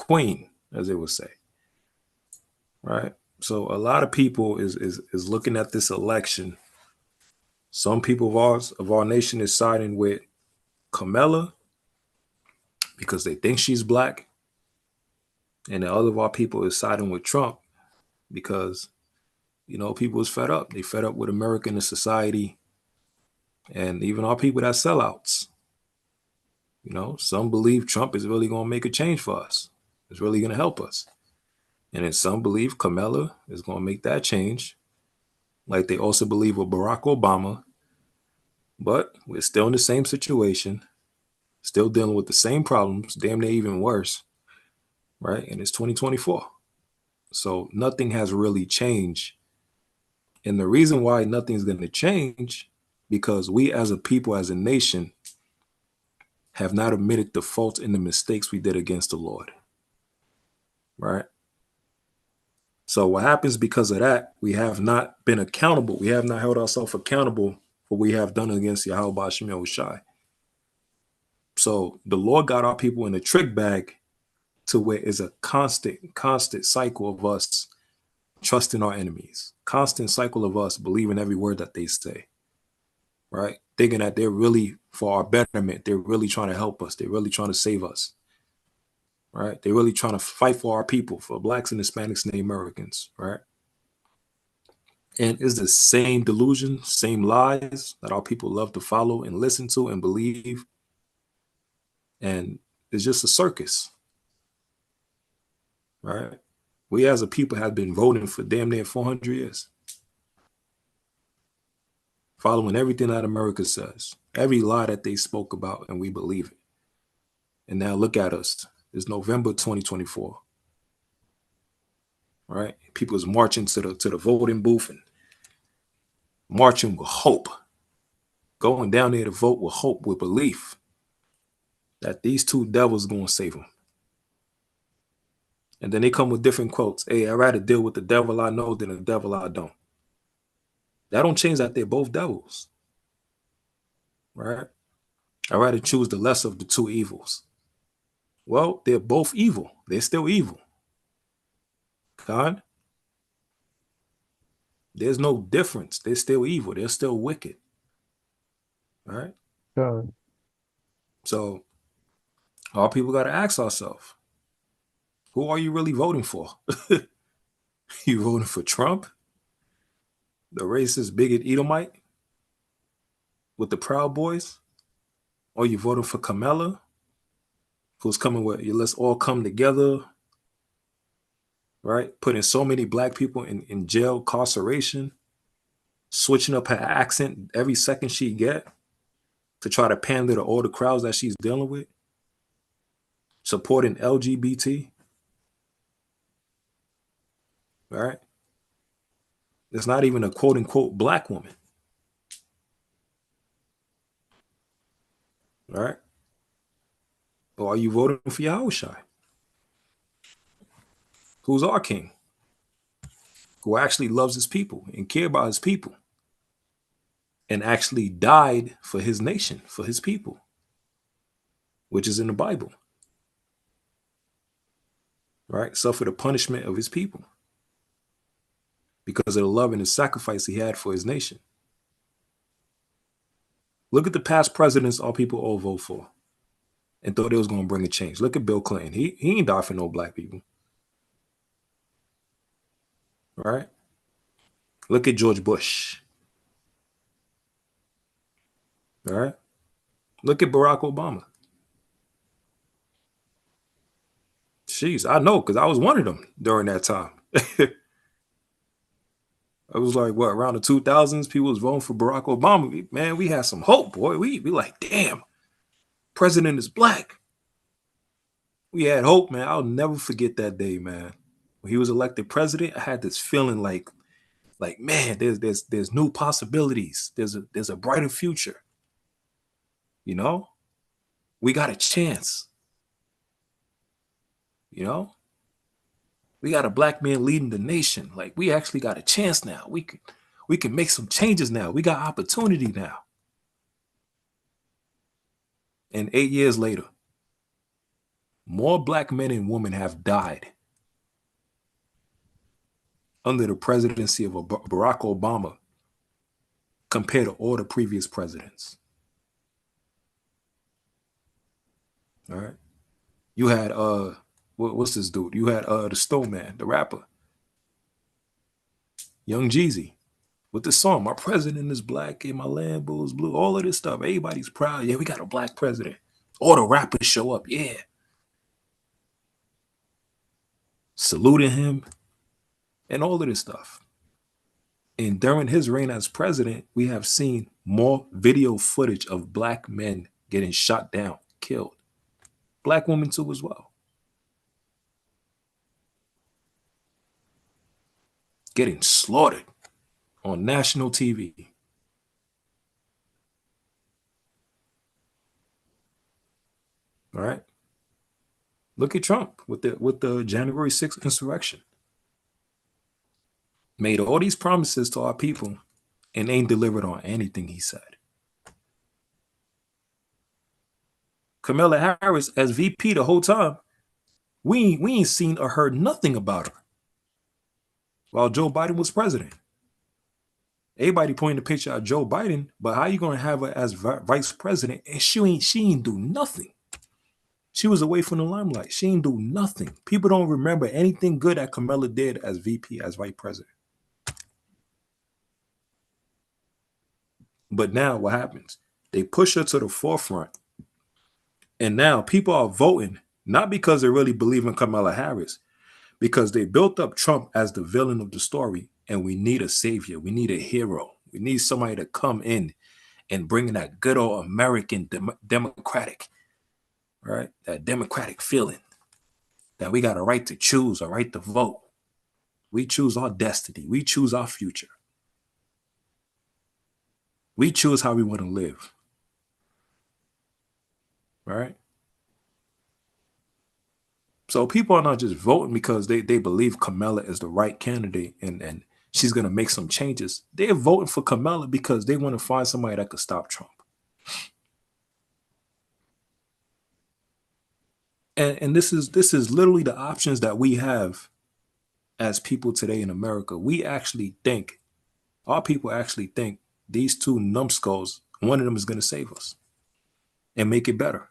queen, as they would say, right? So a lot of people is looking at this election. Some people of our nation is siding with Kamala because they think she's black, and the other of our people is siding with Trump because people is fed up. They fed up with America and the society, and even our people that sellouts. Some believe Trump is really going to make a change for us. It's really going to help us. And then some believe Kamala is going to make that change. Like they also believe with Barack Obama. But we're still in the same situation, still dealing with the same problems, damn near even worse, right? And it's 2024. So nothing has really changed. And the reason why nothing's going to change, because we as a people, as a nation, have not admitted the faults and the mistakes we did against the Lord, right? So what happens because of that, we have not been accountable. We have not held ourselves accountable for what we have done against Yahawashi. So the Lord got our people in a trick bag to where it's a constant cycle of us trusting our enemies, constant cycle of us believing every word that they say, right? Thinking that they're really for our betterment. They're really trying to help us. They're really trying to save us, right? They're really trying to fight for our people, for Blacks and Hispanics and Native Americans, right? And it's the same delusion, same lies that our people love to follow and listen to and believe. And it's just a circus, right? We as a people have been voting for damn near 400 years, following everything that America says, every lie that they spoke about, and we believe it. And now look at us. It's November 2024, right? People is marching to the voting booth and marching with hope, going down there to vote with hope, with belief that these two devils are going to save them. And then they come with different quotes. Hey, I'd rather deal with the devil I know than the devil I don't. That don't change that they're both devils, right? I'd rather choose the lesser of the two evils. Well, they're both evil. They're still evil. God, there's no difference. They're still evil. They're still wicked, right? God. So all people got to ask ourselves, who are you really voting for? You voting for Trump, the racist, bigot Edomite with the Proud Boys? Or you voting for Kamala, who's coming with, let's all come together, right? Putting so many black people in jail, incarceration, switching up her accent every second she get to try to pander to all the crowds that she's dealing with, supporting LGBT, right? It's not even a quote unquote black woman, right? Or are you voting for Yahawashi, who's our king, who actually loves his people and care about his people and actually died for his nation, for his people, which is in the Bible, right? Suffered the punishment of his people because of the love and the sacrifice he had for his nation. Look at the past presidents all people all vote for and thought they was going to bring a change. Look at Bill Clinton. He ain't died for no black people, right? Look at George Bush, all right? Look at Barack Obama. Jeez, I know, because I was one of them during that time. I was like, what, around the 2000s, people was voting for Barack Obama. Man, we had some hope, boy. We like, damn, president is black. We had hope, man. I'll never forget that day, man. When he was elected president, I had this feeling like man, there's new possibilities. There's a brighter future. You know, we got a chance. You know, we got a black man leading the nation. Like we actually got a chance now. We can make some changes now. We got opportunity now. And 8 years later, More black men and women have died under the presidency of Barack Obama compared to all the previous presidents. All right. You had what's this dude? You had the Stone Man, the rapper, Young Jeezy, with the song "My President is Black and My Lambo is Blue." All of this stuff, everybody's proud. Yeah, we got a black president. All the rappers show up. Yeah, saluting him and all of this stuff. And during his reign as president, we have seen more video footage of black men getting shot down, killed. Black women too as well. Getting slaughtered on national TV. All right. Look at Trump with the January 6th insurrection. Made all these promises to our people and ain't delivered on anything he said. Kamala Harris as VP the whole time, we ain't seen or heard nothing about her while Joe Biden was president. Everybody pointing the picture of Joe Biden, but how you gonna have her as vice president and she ain't do nothing? She was away from the limelight. She ain't do nothing. People don't remember anything good that Kamala did as VP, as vice president. But now what happens? They push her to the forefront. And now people are voting, not because they really believe in Kamala Harris, because they built up Trump as the villain of the story. And we need a savior. We need a hero. We need somebody to come in and bring in that good old American democratic, right? That democratic feeling that we got a right to choose, a right to vote. We choose our destiny. We choose our future. We choose how we want to live. Right? So people are not just voting because they believe Kamala is the right candidate and she's going to make some changes. They're voting for Kamala because they want to find somebody that could stop Trump. And this is literally the options that we have as people today in America. We actually think, our people actually think these two numbskulls, one of them is going to save us and make it better.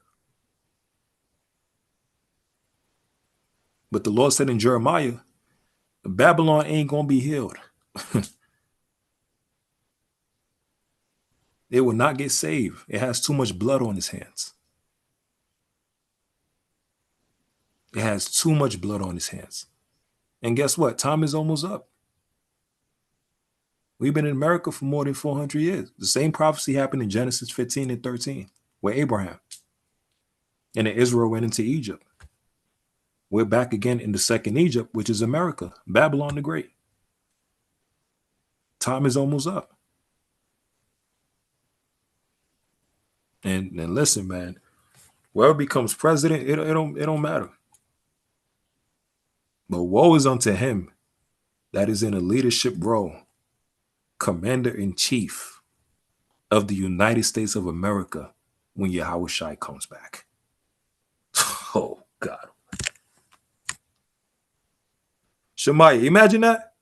But the Lord said in Jeremiah, Babylon ain't going to be healed. It will not get saved. It has too much blood on its hands. It has too much blood on its hands. And guess what? Time is almost up. We've been in America for more than 400 years. The same prophecy happened in Genesis 15 and 13 with Abraham. And then Israel went into Egypt. We're back again in the second Egypt, which is America, Babylon the Great. Time is almost up. And listen, man, whoever becomes president, it don't matter. But woe is unto him that is in a leadership role, commander-in-chief of the United States of America when Yahawashi comes back. Oh, God. Shemaiah, imagine that.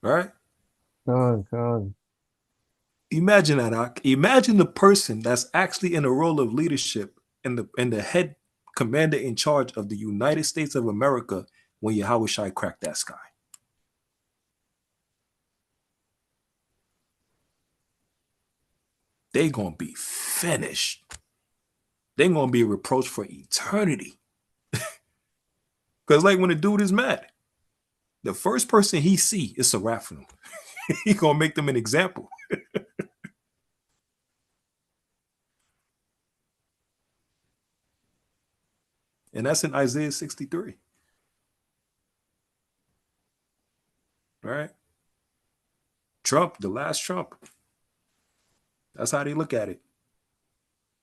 All right? God. Imagine that. Imagine the person that's actually in a role of leadership and the head commander in charge of the United States of America when Yahawashi cracked that sky. They're going to be finished. They're going to be reproached for eternity. Because like when a dude is mad, the first person he see is a rap for him. He going to make them an example. And that's in Isaiah 63. Right? Trump, the last Trump. That's how they look at it.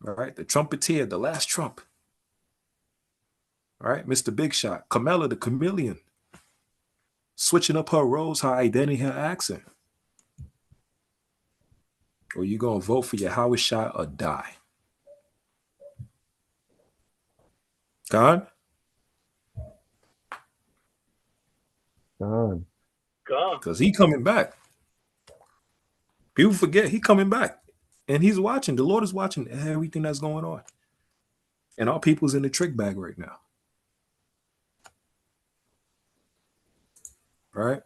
All right? The trumpeter, the last Trump. All right? Mr. Big Shot. Kamala, the chameleon. Switching up her roles, her identity, her accent. Or you going to vote for Yahawashi or die. God, God. because he coming back. People forget he coming back, and he's watching. The Lord is watching everything that's going on, and our people's in the trick bag right now. Right?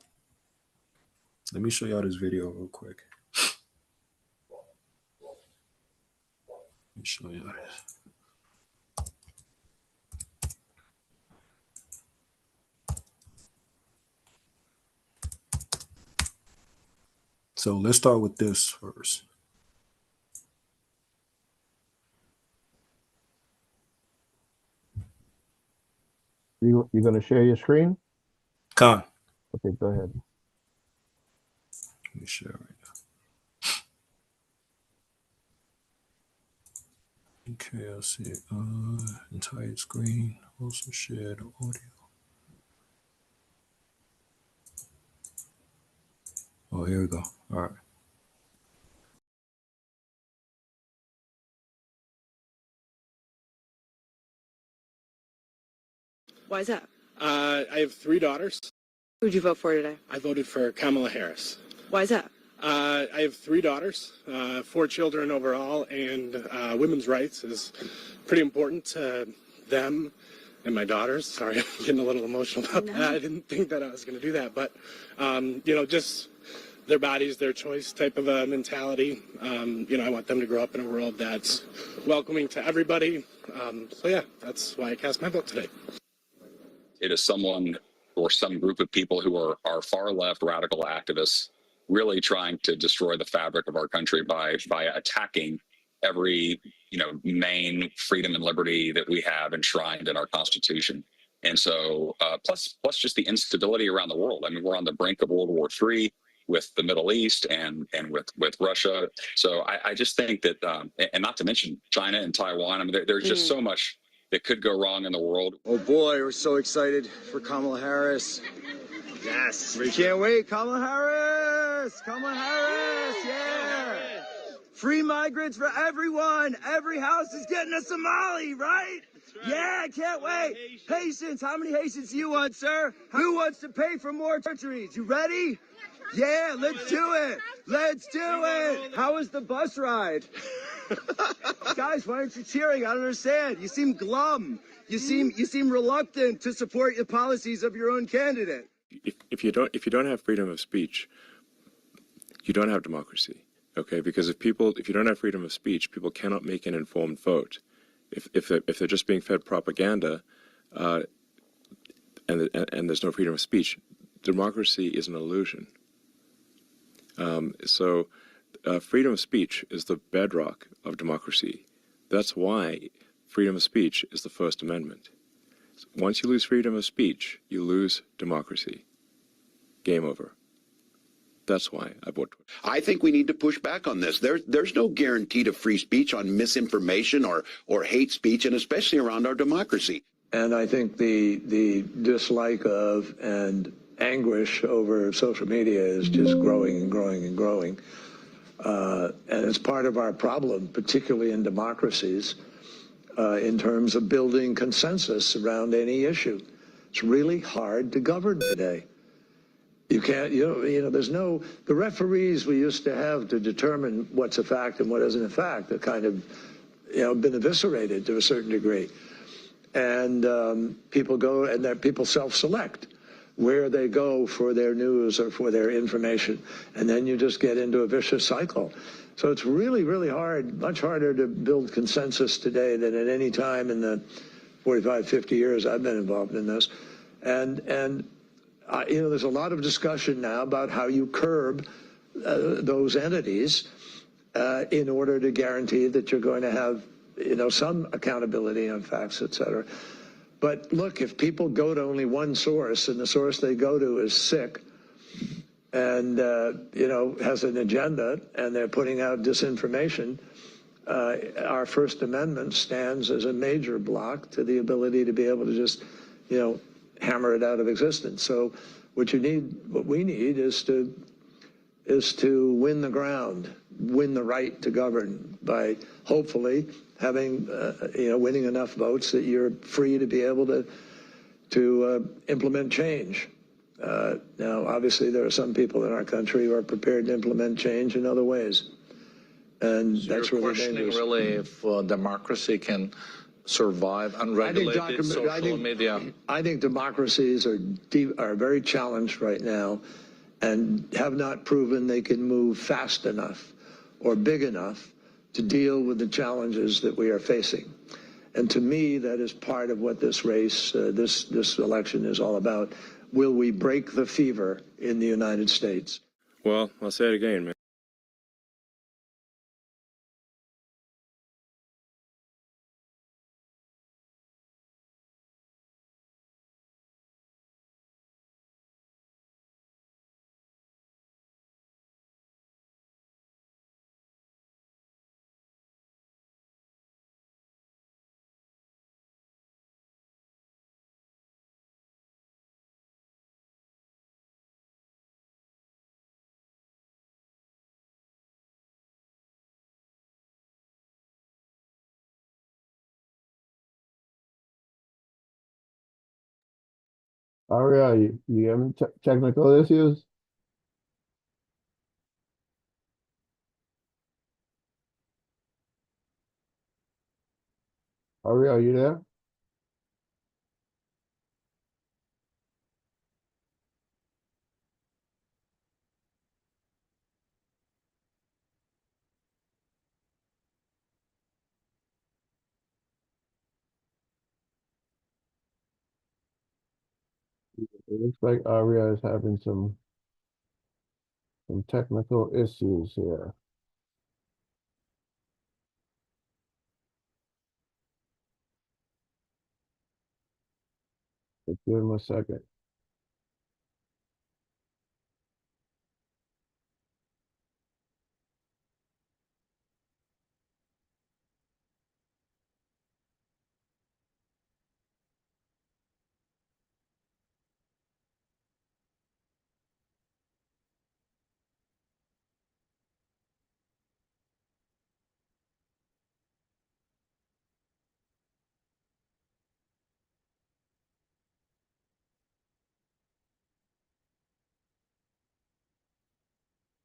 Let me show y'all this video real quick. Let me show y'all this. So let's start with this first. You're going to share your screen? Con. Okay, go ahead. Let me share right now. Okay, I'll see it. Entire screen. Also share the audio. Oh, here we go. All right. Why is that? I have 3 daughters. Who'd you vote for today? I voted for Kamala Harris. Why is that? I have 3 daughters, 4 children overall, and women's rights is pretty important to them and my daughters. Sorry, I'm getting a little emotional about that. I didn't think that I was going to do that, but just their bodies, their choice type of a mentality. I want them to grow up in a world that's welcoming to everybody. So yeah, that's why I cast my vote today. It is someone or some group of people who are far left radical activists really trying to destroy the fabric of our country by attacking every main freedom and liberty that we have enshrined in our Constitution. And so plus just the instability around the world. I mean, we're on the brink of World War III with the Middle East and with Russia. So I just think that and not to mention China and Taiwan. I mean, there's just so much that could go wrong in the world. Oh boy, we're so excited for Kamala Harris. Yes, we can't wait. Kamala Harris! Kamala Harris! Yeah! Free migrants for everyone. Every house is getting a Somali, right? Yeah, I can't wait. Haitians, how many Haitians do you want, sir? Who wants to pay for more surgeries? You ready? Yeah, let's do it. Let's do it. How was the bus ride? Guys, why aren't you cheering? I don't understand. You seem glum. You seem reluctant to support the policies of your own candidate. If you don't have freedom of speech, you don't have democracy. Okay, because if you don't have freedom of speech, people cannot make an informed vote. If they're just being fed propaganda, and there's no freedom of speech, democracy is an illusion. So freedom of speech is the bedrock of democracy. That's why freedom of speech is the First Amendment. Once you lose freedom of speech, you lose democracy. Game over. That's why I vote. I think we need to push back on this. There's no guarantee to free speech on misinformation or hate speech, and especially around our democracy. And I think the dislike of and anguish over social media is just growing and growing and growing. And it's part of our problem, particularly in democracies, in terms of building consensus around any issue. It's really hard to govern today. You can't, there's no, the referees we used to have to determine what's a fact and what isn't a fact are kind of, been eviscerated to a certain degree. And people go and people self-select where they go for their news or for their information. And then you just get into a vicious cycle. So it's really, really hard, much harder to build consensus today than at any time in the 45, 50 years I've been involved in this. And there's a lot of discussion now about how you curb those entities in order to guarantee that you're going to have, some accountability on facts, et cetera. But look, if people go to only one source and the source they go to is sick and, has an agenda and they're putting out disinformation, our First Amendment stands as a major block to the ability to be able to just, hammer it out of existence. So what we need is to is to win the ground, win the right to govern by hopefully having, winning enough votes that you're free to be able to implement change. Now, obviously, there are some people in our country who are prepared to implement change in other ways. And so that's you're really questioning dangerous. really if democracy can survive unregulated social media. I think democracies are very challenged right now and have not proven they can move fast enough or big enough to deal with the challenges that we are facing. And to me, that is part of what this race, this election is all about. Will we break the fever in the United States? Well, I'll say it again, man. Aria, you having technical issues? Aria, are you there? It looks like Aria is having some technical issues here. Let's give him a second.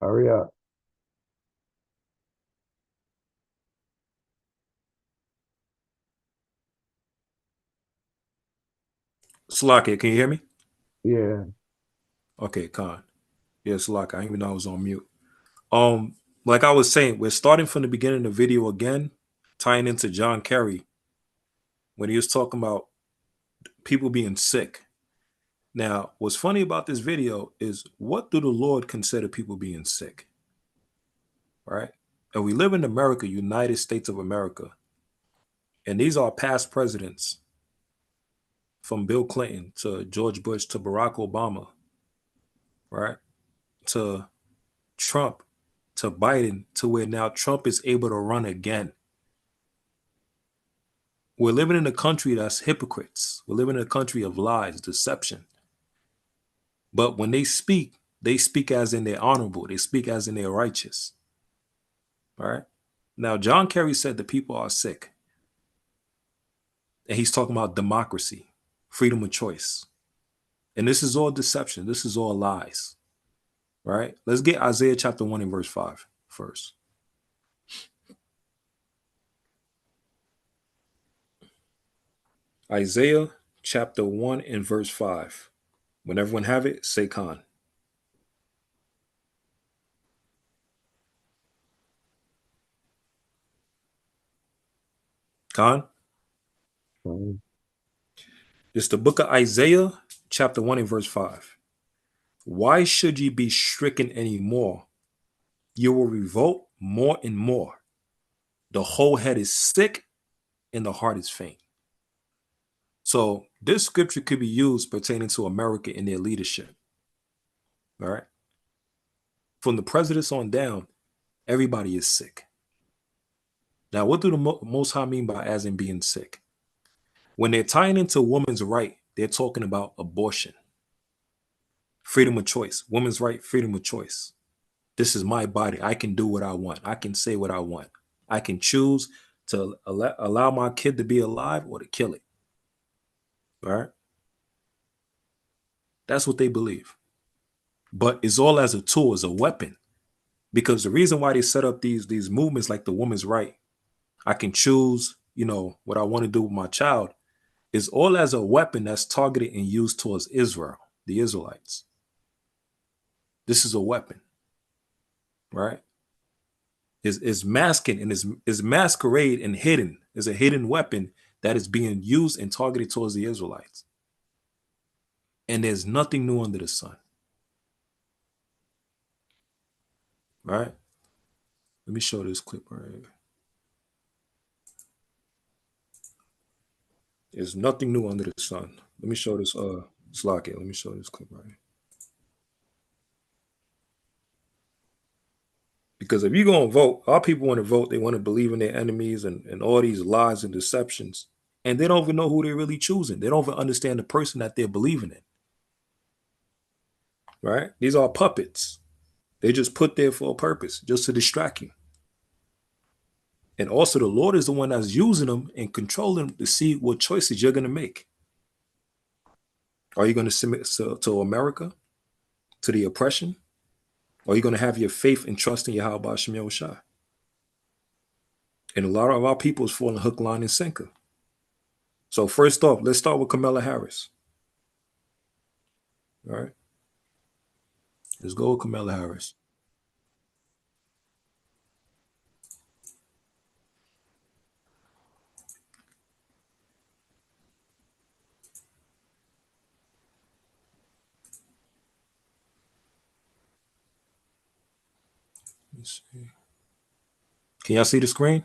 Aria, Slakia, can you hear me? yeah. Okay, Khan. Yeah, Slakia. I didn't even know I was on mute. Like I was saying, we're starting from the beginning of the video again, tying into John Kerry when he was talking about people being sick. Now, what's funny about this video is what do the Lord consider people being sick? Right? And we live in America, United States of America. And these are past presidents from Bill Clinton to George Bush to Barack Obama, right? To Trump to Biden to where now Trump is able to run again. We're living in a country that's hypocrites. We're living in a country of lies, deception. But when they speak as in they're honorable. They speak as in they're righteous. All right. Now, John Kerry said the people are sick. And he's talking about democracy, freedom of choice. And this is all deception. This is all lies. Right? Let's get Isaiah chapter 1 and verse 5 first. Isaiah chapter 1 and verse 5. When everyone have it, say Khan. Khan? It's the book of Isaiah chapter 1 and verse 5. Why should ye be stricken any more? You will revolt more and more. The whole head is sick and the heart is faint. So this scripture could be used pertaining to America and their leadership. All right. From the presidents on down, everybody is sick. Now, what do the Most High mean by as in being sick? When they're tying into women's right, they're talking about abortion, freedom of choice, women's right, freedom of choice. This is my body. I can do what I want. I can say what I want. I can choose to allow my kid to be alive or to kill it. All right? That's what they believe. But it's all as a tool, as a weapon. Because the reason why they set up these movements like the woman's right, I can choose, what I want to do with my child, is all as a weapon that's targeted and used towards Israel, the Israelites. This is a weapon, right? Is masking and is masquerade and hidden, is a hidden weapon that is being used and targeted towards the Israelites. And there's nothing new under the sun. Right? Let me show this clip right here. There's nothing new under the sun. Let me show this slide here. Let me show this clip right here. Because if you're going to vote, our people want to vote. They want to believe in their enemies and all these lies and deceptions. And they don't even know who they're really choosing. They don't even understand the person that they're believing in. Right? These are puppets. They just put there for a purpose, just to distract you. And also the Lord is the one that's using them and controlling them to see what choices you're going to make. Are you going to submit to America, to the oppression? Or are you going to have your faith and trust in Yahawashi? And a lot of our people is falling hook, line, and sinker. So first off, let's start with Kamala Harris. All right. Let's go with Kamala Harris. Let's see. Can y'all see the screen?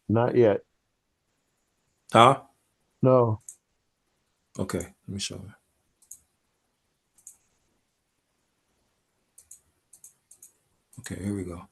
Not yet. Huh? No. Okay, let me show you. Okay, here we go.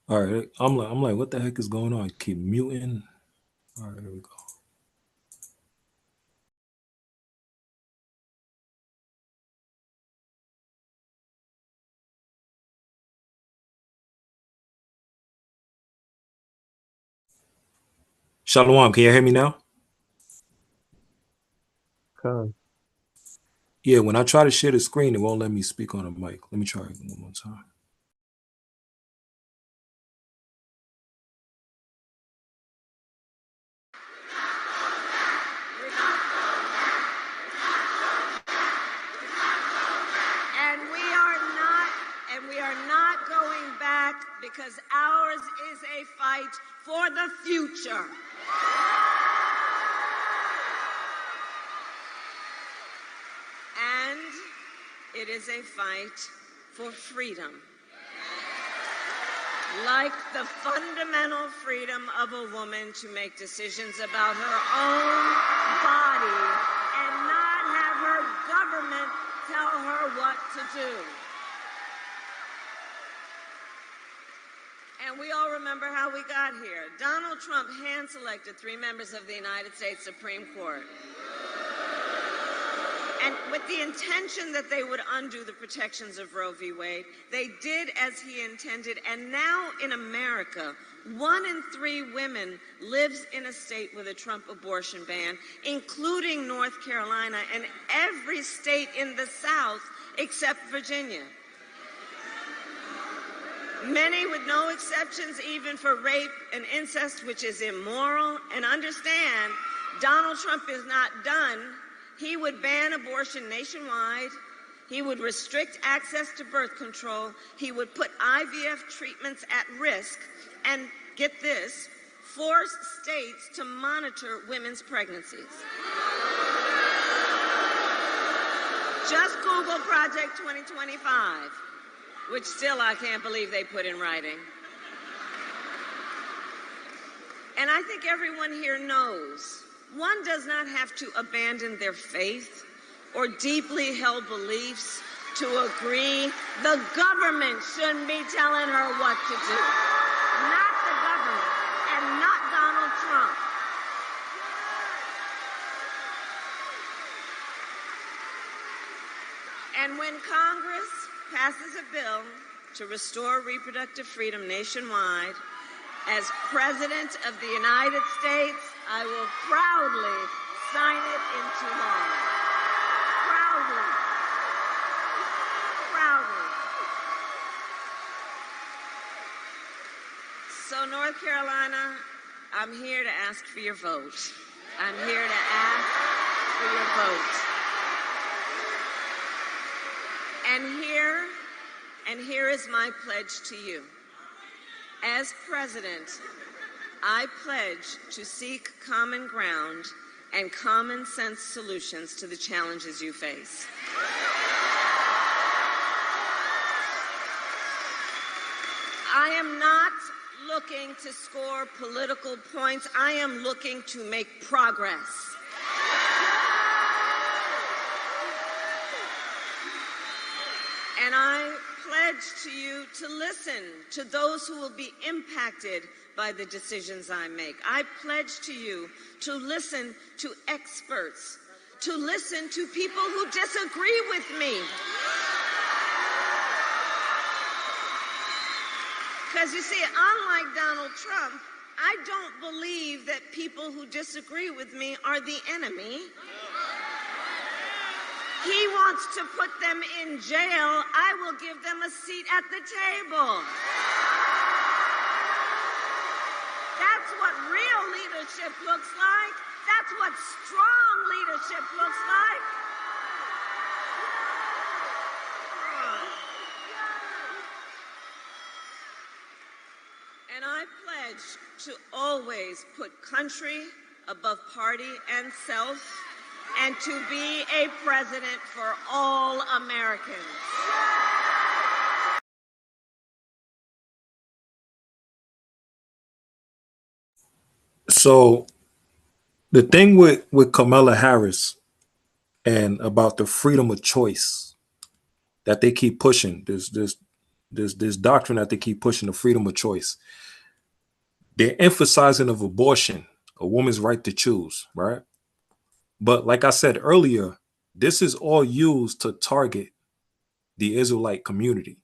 All right, I'm like, what the heck is going on? Keep muting. All right, here we go. Shalom, can you hear me now? Come. Yeah, when I try to share the screen, it won't let me speak on a mic. Let me try it one more time. And we are not going back, because ours is a fight for the future. And it is a fight for freedom. Like the fundamental freedom of a woman to make decisions about her own body and not have her government tell her what to do. And we all remember how we got here. Donald Trump hand-selected 3 members of the United States Supreme Court. And with the intention that they would undo the protections of Roe v. Wade, they did as he intended. And now in America, 1 in 3 women lives in a state with a Trump abortion ban, including North Carolina and every state in the South except Virginia. Many with no exceptions, even for rape and incest, which is immoral. And understand Donald Trump is not done. He would ban abortion nationwide. He would restrict access to birth control. He would put IVF treatments at risk. And get this, force states to monitor women's pregnancies. Just Google Project 2025, which still I can't believe they put in writing. And I think everyone here knows one does not have to abandon their faith or deeply held beliefs to agree the government shouldn't be telling her what to do. Not the government and not Donald Trump. And when Congress passes a bill to restore reproductive freedom nationwide, as President of the United States, I will proudly sign it into law. Proudly. Proudly. So, North Carolina, I'm here to ask for your vote. I'm here to ask for your vote. And here is my pledge to you. As president, I pledge to seek common ground and common sense solutions to the challenges you face. I am not looking to score political points. I am looking to make progress. And I pledge to you to listen to those who will be impacted by the decisions I make. I pledge to you to listen to experts, to listen to people who disagree with me. Because you see, unlike Donald Trump, I don't believe that people who disagree with me are the enemy. He wants to put them in jail. I will give them a seat at the table. That's what real leadership looks like. That's what strong leadership looks like. And I pledge to always put country above party and self, and to be a president for all Americans. So the thing with Kamala Harris and about the freedom of choice that they keep pushing, this doctrine that they keep pushing, the freedom of choice. They're emphasizing of abortion, a woman's right to choose, right? But like I said earlier, this is all used to target the Israelite community.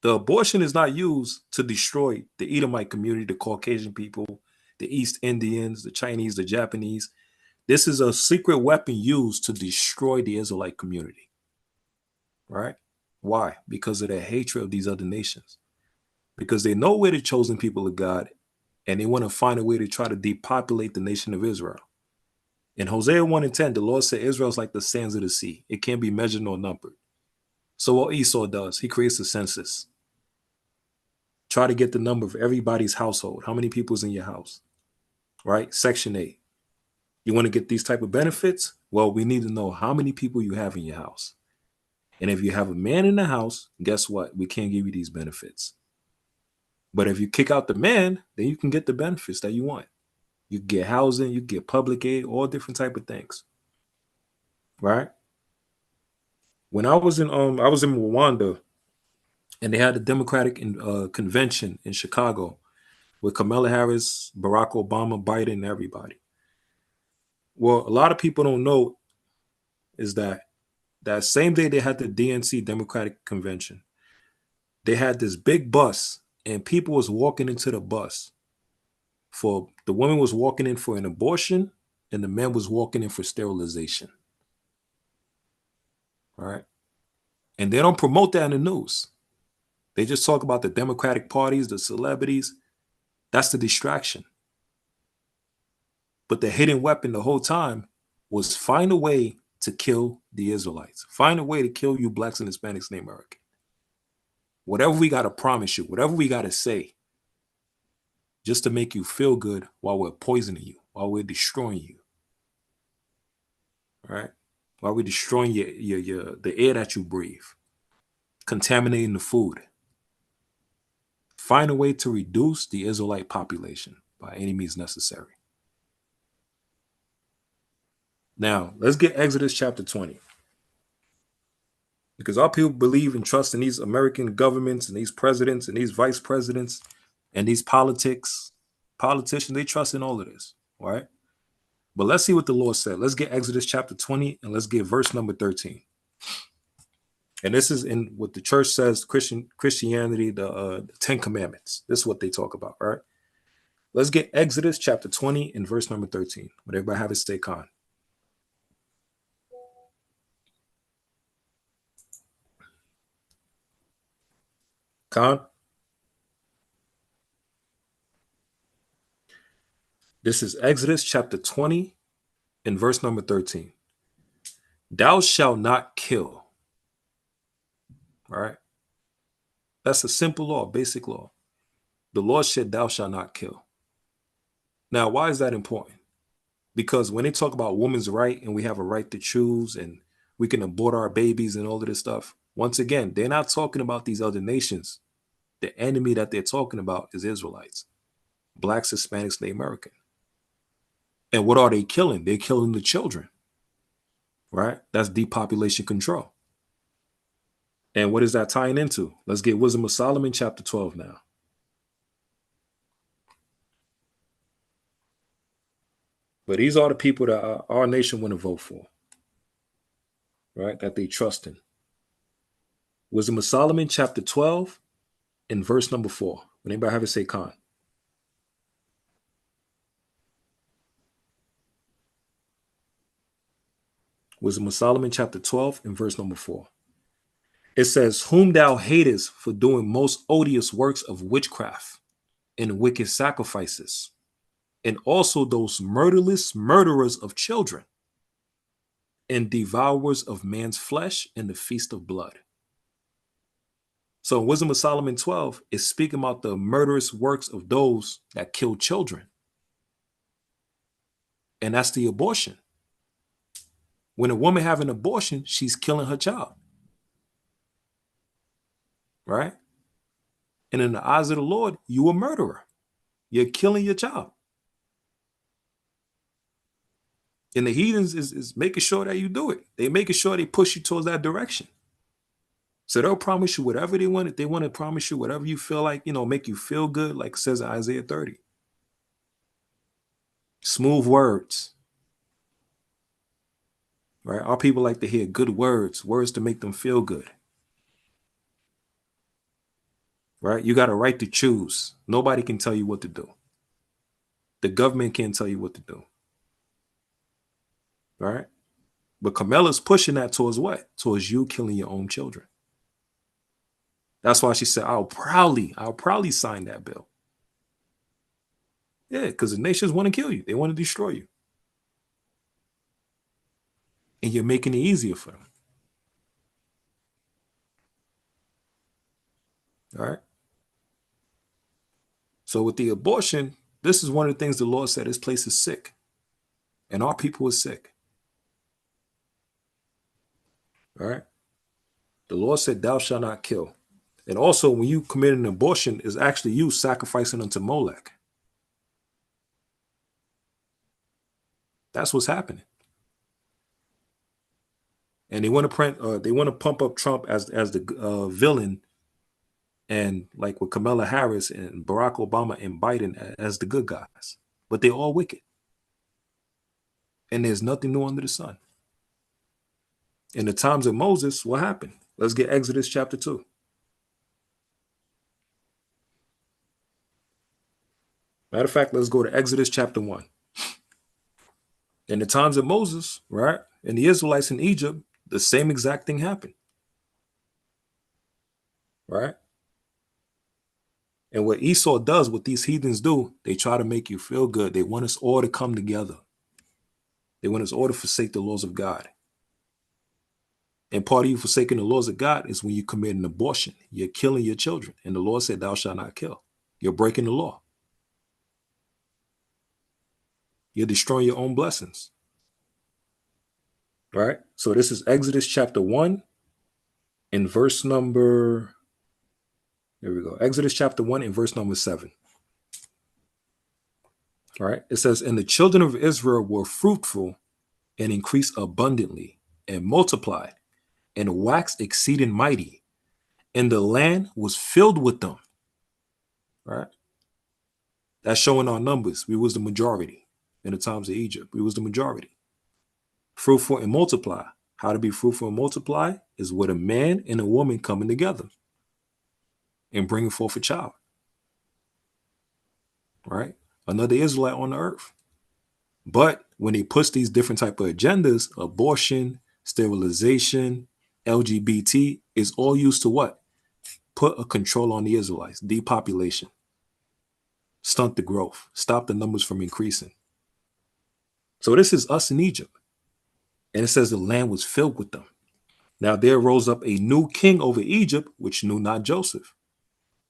The abortion is not used to destroy the Edomite community, the Caucasian people, the East Indians, the Chinese, the Japanese. This is a secret weapon used to destroy the Israelite community, right? Why? Because of their hatred of these other nations. Because they know we're the chosen people of God, and they want to find a way to try to depopulate the nation of Israel. In Hosea 1:10, the Lord said Israel is like the sands of the sea. It can't be measured nor numbered. So what Esau does, he creates a census. Try to get the number of everybody's household. How many people's in your house, right? Section 8. You want to get these type of benefits? Well, we need to know how many people you have in your house. And if you have a man in the house, guess what? We can't give you these benefits. But if you kick out the man, then you can get the benefits that you want. You get housing, you get public aid, all different type of things, right? When I was in Rwanda, and they had the Democratic convention in Chicago with Kamala Harris, Barack Obama, Biden, and everybody. Well, a lot of people don't know is that same day they had the DNC Democratic convention, they had this big bus, and people was walking into the bus. For the woman was walking in for an abortion, and the man was walking in for sterilization. All right. And they don't promote that in the news. They just talk about the Democratic parties, the celebrities. That's the distraction. But the hidden weapon the whole time was find a way to kill the Israelites. Find a way to kill you blacks and Hispanics and American. Whatever we got to promise you, whatever we got to say, just to make you feel good while we're poisoning you, while we're destroying you. Right? While we're destroying the air that you breathe, contaminating the food. Find a way to reduce the Israelite population by any means necessary. Now, let's get Exodus chapter 20. Because our people believe and trust in these American governments and these presidents and these vice presidents and these politicians. They trust in all of this, right? But let's see what the Lord said. Let's get Exodus chapter 20 and let's get verse number 13. And this is in what the church says, Christianity, the 10 Commandments. This is what they talk about, right? Let's get Exodus chapter 20 and verse number 13. Would everybody have it stay calm? Khan? This is Exodus chapter 20 and verse number 13. Thou shalt not kill. All right. That's a simple law, basic law. The Lord said, thou shalt not kill. Now, why is that important? Because when they talk about women's right and we have a right to choose and we can abort our babies and all of this stuff, once again, they're not talking about these other nations. The enemy that they're talking about is Israelites, blacks, Hispanics, and American. And what are they killing? They're killing the children, right? That's depopulation control. And what is that tying into? Let's get Wisdom of Solomon, chapter 12 now. But these are the people that our nation want to vote for, right? That they trust in. Wisdom of Solomon, chapter 12, and verse number 4. Would anybody have it say Khan? Wisdom of Solomon, chapter 12, and verse number 4. It says, whom thou hatest for doing most odious works of witchcraft and wicked sacrifices, and also those murderers of children, and devourers of man's flesh in the feast of blood. So in Wisdom of Solomon 12 is speaking about the murderous works of those that kill children. And that's the abortion. When a woman has an abortion, she's killing her child. Right? And in the eyes of the Lord, you a murderer. You're killing your child. And the heathens is making sure that you do it. They making sure they push you towards that direction. So they'll promise you whatever they want. They want to promise you whatever you feel like, make you feel good, like it says in Isaiah 30. Smooth words. Right? Our people like to hear good words to make them feel good. Right? You got a right to choose. Nobody can tell you what to do. The government can't tell you what to do. Right? But Kamala's pushing that towards what? Towards you killing your own children. That's why she said, I'll proudly sign that bill. Yeah, because the nations want to kill you. They want to destroy you. And you're making it easier for them. All right. So with the abortion, this is one of the things the Lord said, this place is sick. And our people are sick. All right. The Lord said, thou shalt not kill. And also, when you commit an abortion, is actually you sacrificing unto Molech. That's what's happening. And they want to pump up Trump as the villain, and like with Kamala Harris and Barack Obama and Biden as the good guys. But they're all wicked. And there's nothing new under the sun. In the times of Moses, what happened? Let's get Exodus chapter 2. Matter of fact, let's go to Exodus chapter 1. In the times of Moses, right, and the Israelites in Egypt, the same exact thing happened. Right? And what Esau does, what these heathens do, they try to make you feel good. They want us all to come together. They want us all to forsake the laws of God. And part of you forsaking the laws of God is when you commit an abortion. You're killing your children. And the Lord said, thou shalt not kill. You're breaking the law. You're destroying your own blessings. Right? So this is Exodus chapter 1 and verse number, here we go. Exodus chapter 1 and verse number 7. All right. It says, and the children of Israel were fruitful and increased abundantly and multiplied and waxed exceeding mighty. And the land was filled with them. Right. That's showing our numbers. We was the majority in the times of Egypt. We was the majority. Fruitful and multiply. How to be fruitful and multiply is with a man and a woman coming together and bringing forth a child. Right? Another Israelite on the earth. But when they push these different type of agendas, abortion, sterilization, LGBT, is all used to what? Put a control on the Israelites, depopulation, stunt the growth, stop the numbers from increasing. So this is us in Egypt. And it says the land was filled with them. Now there rose up a new king over Egypt, which knew not Joseph.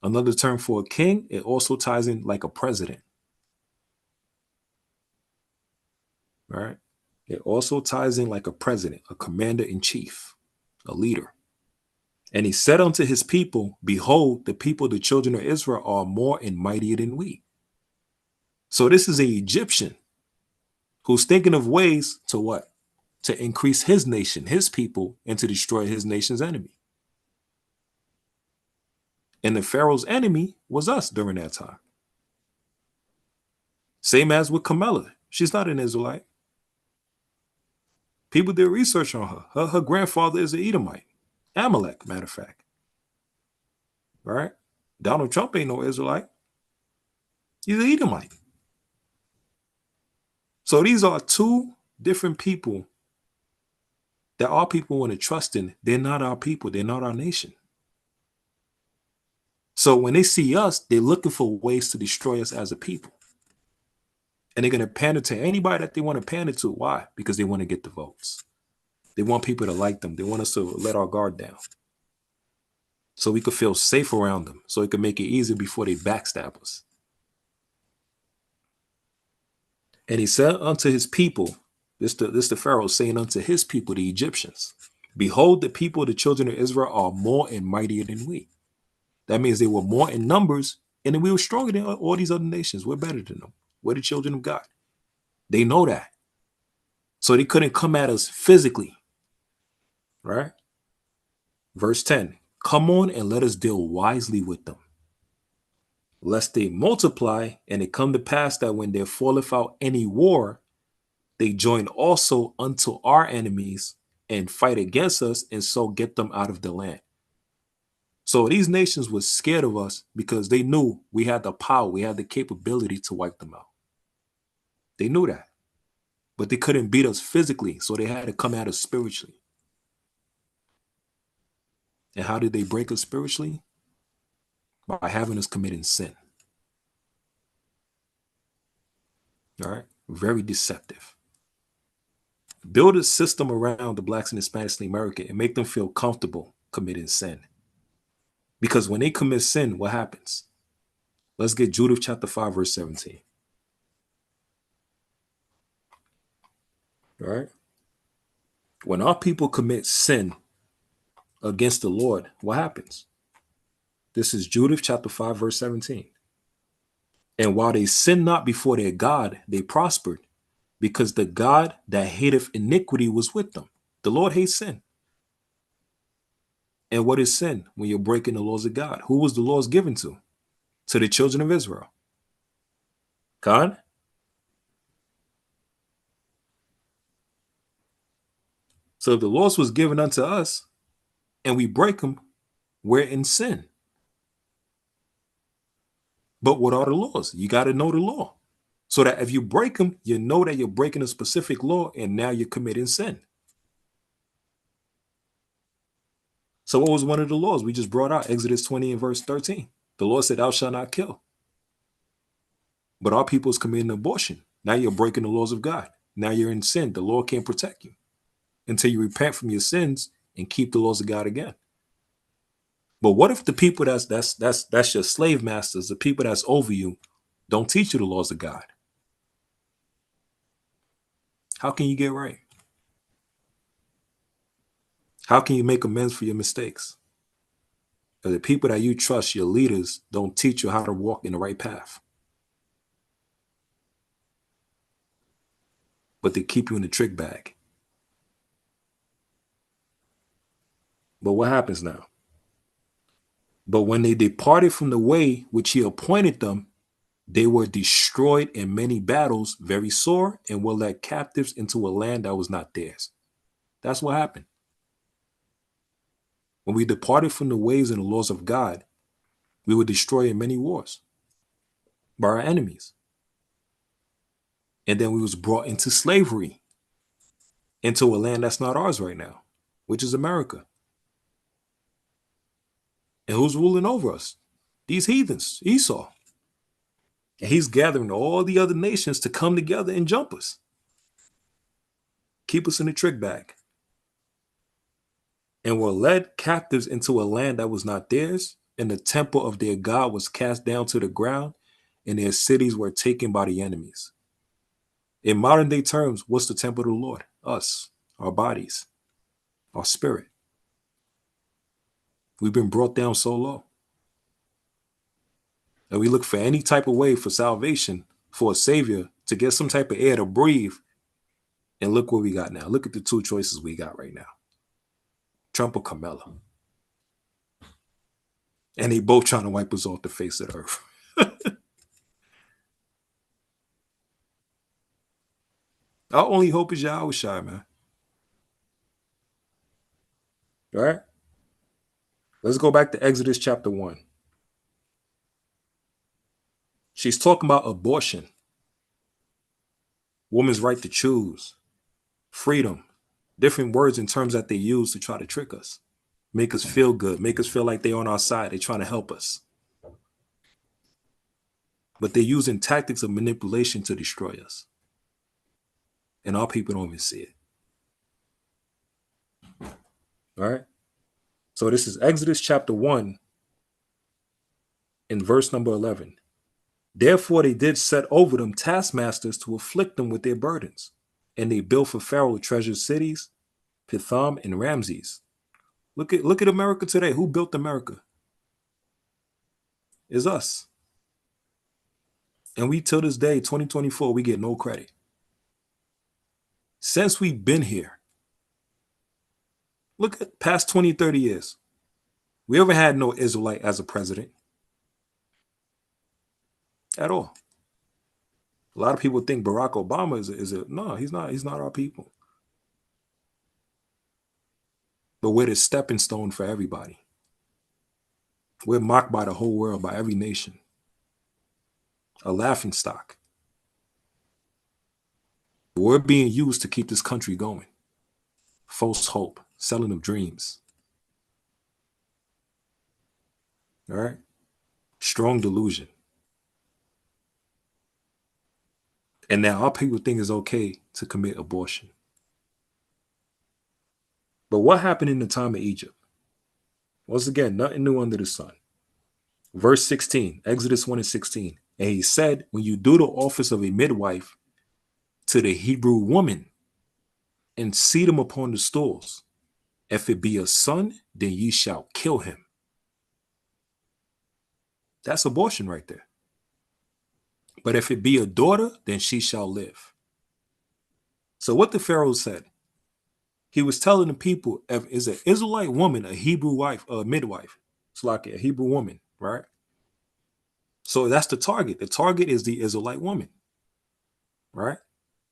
Another term for a king, it also ties in like a president. Right? It also ties in like a president, a commander-in-chief, a leader. And he said unto his people, behold, the people, the children of Israel, are more and mightier than we. So this is an Egyptian who's thinking of ways to what? To increase his nation, his people, and to destroy his nation's enemy. And the Pharaoh's enemy was us during that time. Same as with Kamala. She's not an Israelite. People did research on her. Her grandfather is an Edomite. Amalek, matter of fact. Right? Donald Trump ain't no Israelite. He's an Edomite. So these are two different people that our people want to trust in. They're not our people. They're not our nation. So when they see us, they're looking for ways to destroy us as a people. And they're going to pander to anybody that they want to pander to. Why? Because they want to get the votes. They want people to like them. They want us to let our guard down. So we could feel safe around them. So it could make it easier before they backstab us. And he said unto his people, this the Pharaoh saying unto his people, the Egyptians, behold, the people, the children of Israel are more and mightier than we. That means they were more in numbers, and then we were stronger than all these other nations. We're better than them. We're the children of God. They know that. So they couldn't come at us physically. Right? Verse 10, come on and let us deal wisely with them, lest they multiply, and it come to pass that when there falleth out any war, they join also unto our enemies and fight against us, and so get them out of the land. So these nations were scared of us because they knew we had the power, we had the capability to wipe them out. They knew that, but they couldn't beat us physically, so they had to come at us spiritually. And how did they break us spiritually? By having us committing sin. All right? Very deceptive. Build a system around the blacks and Hispanics in America and make them feel comfortable committing sin. Because when they commit sin, what happens? Let's get Judith chapter 5, verse 17. All right? When our people commit sin against the Lord, what happens? This is Judith chapter 5, verse 17. And while they sinned not before their God, they prospered, because the God that hateth iniquity was with them. The Lord hates sin. And what is sin? When you're breaking the laws of God. Who was the laws given to? To the children of Israel. God? So if the laws was given unto us and we break them, we're in sin. But what are the laws? You got to know the law. So that if you break them, you know that you're breaking a specific law and now you're committing sin. So what was one of the laws we just brought out? Exodus 20 and verse 13. The Lord said, thou shalt not kill. But our people is committing abortion. Now you're breaking the laws of God. Now you're in sin. The Lord can't protect you until you repent from your sins and keep the laws of God again. But what if the people that's your slave masters, the people that's over you, don't teach you the laws of God? How can you get right? How can you make amends for your mistakes? Because the people that you trust, your leaders, don't teach you how to walk in the right path. But they keep you in the trick bag. But what happens now? But when they departed from the way which he appointed them, they were destroyed in many battles, very sore, and were led captives into a land that was not theirs. That's what happened. When we departed from the ways and the laws of God, we were destroyed in many wars by our enemies. And then we was brought into slavery, into a land that's not ours right now, which is America. And who's ruling over us? These heathens, Esau. And he's gathering all the other nations to come together and jump us. Keep us in the trick bag. And were led captives into a land that was not theirs, and the temple of their God was cast down to the ground, and their cities were taken by the enemies. In modern day terms, what's the temple of the Lord? Us, our bodies, our spirit. We've been brought down so low. And we look for any type of way for salvation, for a savior, to get some type of air to breathe. And look what we got now. Look at the two choices we got right now. Trump or Kamala. And they both trying to wipe us off the face of the earth. Our only hope is Yahawashi, man. All right? Let's go back to Exodus chapter 1. She's talking about abortion, woman's right to choose, freedom, different words and terms that they use to try to trick us, make us feel good, make us feel like they're on our side. They're trying to help us. But they're using tactics of manipulation to destroy us. And our people don't even see it. All right? So this is Exodus chapter 1 in verse number 11. Therefore they did set over them taskmasters to afflict them with their burdens. And they built for Pharaoh treasured cities, Pithom and Ramses. Look at America today. Who built America? It's us. And we, till this day, 2024, we get no credit. Since we've been here, look at past 20, 30 years. We ever had no Israelite as a president? At all. A lot of people think Barack Obama is a no, he's not our people. But we're the stepping stone for everybody. We're mocked by the whole world, by every nation. A laughing stock. We're being used to keep this country going. False hope, selling of dreams. All right? Strong delusion. And now our people think it's okay to commit abortion. But what happened in the time of Egypt? Once again, nothing new under the sun. Verse 16, Exodus 1 and 16. And he said, when you do the office of a midwife to the Hebrew woman and seat him upon the stools, if it be a son, then ye shall kill him. That's abortion right there. But if it be a daughter, then she shall live. So what the Pharaoh said, he was telling the people, if is an Israelite woman, a Hebrew wife, a midwife, it's like a Hebrew woman, right? So that's the target. The target is the Israelite woman, right?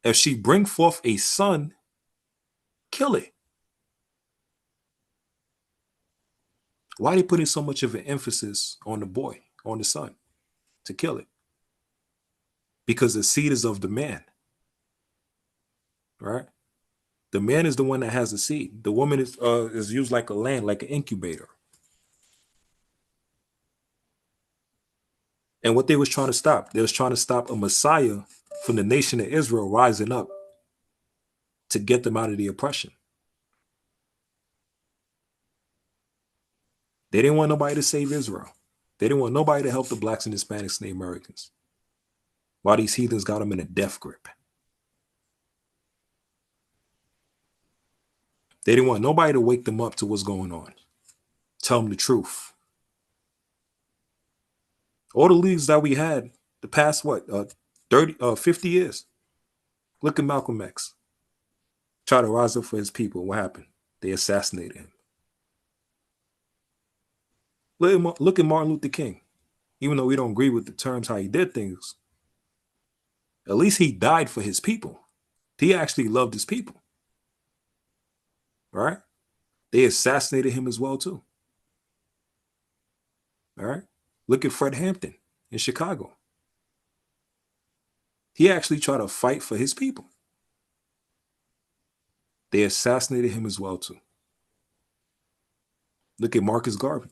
If she bring forth a son, kill it. Why are they putting so much of an emphasis on the boy, on the son, to kill it? Because the seed is of the man, right? The man is the one that has the seed. The woman is used like a land, like an incubator. And what they was trying to stop, they was trying to stop a Messiah from the nation of Israel rising up to get them out of the oppression. They didn't want nobody to save Israel. They didn't want nobody to help the blacks and Hispanics and the Americans. While these heathens got them in a death grip. They didn't want nobody to wake them up to what's going on. Tell them the truth. All the leaders that we had the past, 50 years. Look at Malcolm X. Try to rise up for his people. What happened? They assassinated him. Look at Martin Luther King. Even though we don't agree with the terms how he did things, at least he died for his people. He actually loved his people. Right? They assassinated him as well, too. All right? Look at Fred Hampton in Chicago. He actually tried to fight for his people. They assassinated him as well, too. Look at Marcus Garvey.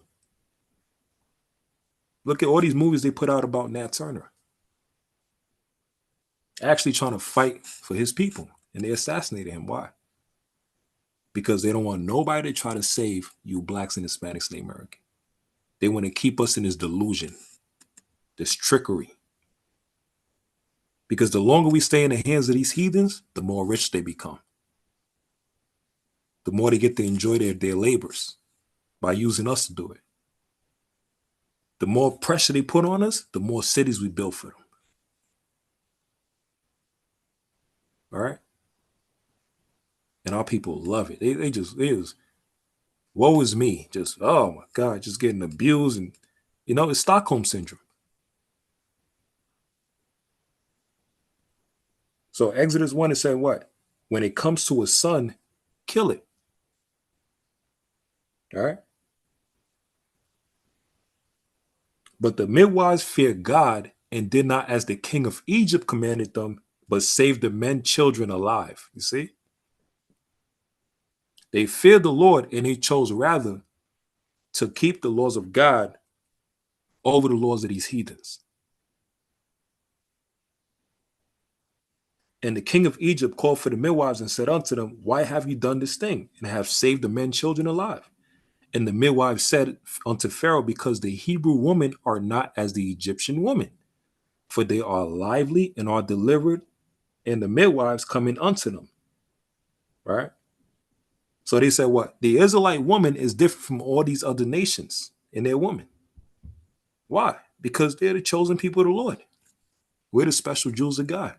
Look at all these movies they put out about Nat Turner. Actually trying to fight for his people. And they assassinated him. Why? Because they don't want nobody to try to save you blacks and Hispanics and the American. They want to keep us in this delusion, this trickery. Because the longer we stay in the hands of these heathens, the more rich they become. The more they get to enjoy their labors by using us to do it. The more pressure they put on us, the more cities we build for them. All right? And our people love it. They just, woe is me. Just, oh my God, just getting abused. And, it's Stockholm Syndrome. So Exodus 1 is saying what? When it comes to a son, kill it. All right? But the midwives feared God and did not as the king of Egypt commanded them, but saved the men children alive. You see? They feared the Lord and he chose rather to keep the laws of God over the laws of these heathens. And the king of Egypt called for the midwives and said unto them, why have you done this thing and have saved the men children alive? And the midwives said unto Pharaoh, because the Hebrew women are not as the Egyptian women, for they are lively and are delivered, and the midwives come in unto them. Right? So they said what? The Israelite woman is different from all these other nations and their women. Why? Because they're the chosen people of the Lord. We're the special Jews of God.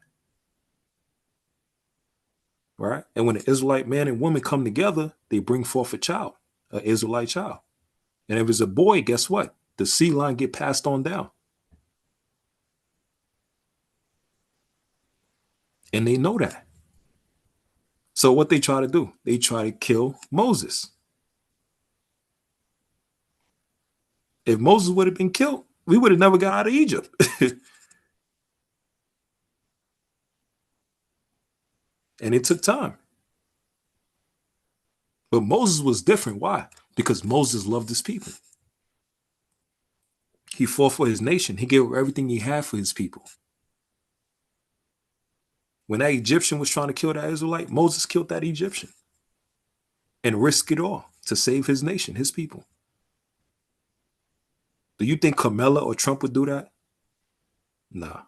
Right? And when the Israelite man and woman come together, they bring forth a child, an Israelite child. And if it's a boy, guess what? The seed line get passed on down. And they know that. So what they try to do? They try to kill Moses. If Moses would have been killed, we would have never got out of Egypt. And it took time. But Moses was different. Why? Because Moses loved his people. He fought for his nation. He gave everything he had for his people. When that Egyptian was trying to kill that Israelite, Moses killed that Egyptian and risked it all to save his nation, his people. Do you think Kamala or Trump would do that? Nah.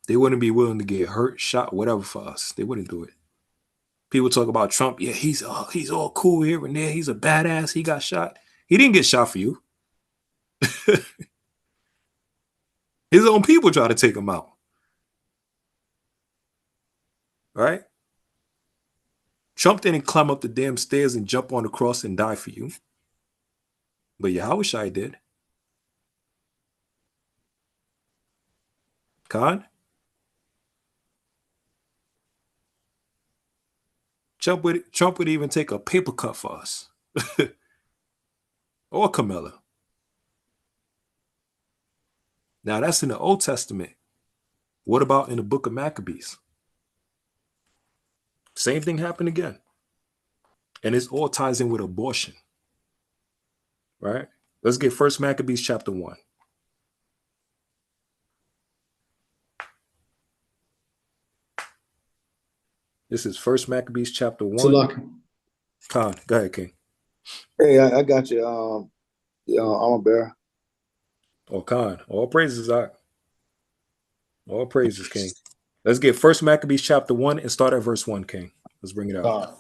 They wouldn't be willing to get hurt, shot, whatever for us. They wouldn't do it. People talk about Trump. Yeah, he's all cool here and there. He's a badass. He got shot. He didn't get shot for you. His own people try to take him out. Right? Trump didn't climb up the damn stairs and jump on the cross and die for you. But Yahawashi did. Khan? Trump would even take a paper cut for us. Or Kamala. Now that's in the Old Testament. What about in the book of Maccabees? Same thing happened again. And it all ties in with abortion. Right? Let's get First Maccabees chapter 1. This is First Maccabees chapter 1. Salaki. Khan, go ahead, King. Hey, I got you. I'm a bear. Oh, Khan. All praises, all praises, King. Let's get First Maccabees chapter 1 and start at verse 1, King. Let's bring it out.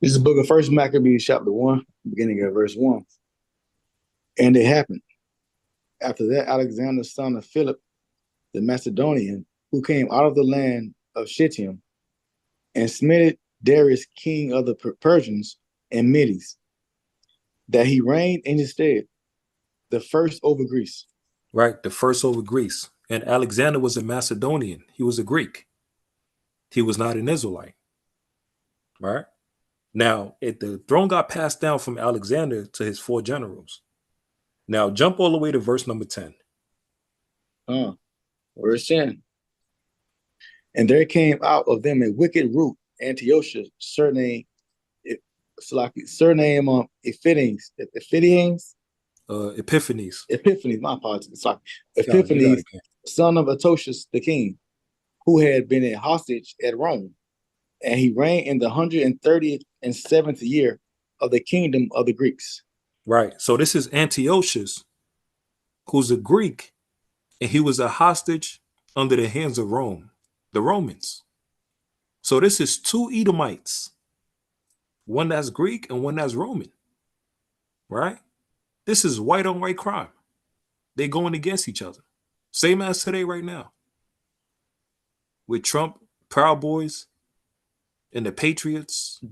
This is the book of First Maccabees, chapter 1, beginning at verse 1. And it happened. After that, Alexander, son of Philip, the Macedonian, who came out of the land of Shittim, and smitted Darius, king of the Persians and Medes, that he reigned in his stead, the first over Greece. Right, the first over Greece. And Alexander was a Macedonian. He was a Greek. He was not an Israelite. Right? Now, the throne got passed down from Alexander to his 4 generals. Now, jump all the way to verse number 10. Verse 10. And there came out of them a wicked root, Antiochus, surname Epiphanes. Epiphanes, my apologies. Epiphanes, son of Antiochus the king, who had been a hostage at Rome. And he reigned in the 137th year of the kingdom of the Greeks. Right. So this is Antiochus, who's a Greek, and he was a hostage under the hands of Rome, the Romans. So this is 2 Edomites, one that's Greek and one that's Roman. Right? This is white on white crime. They going against each other. Same as today right now. With Trump, Proud Boys, and the Patriots,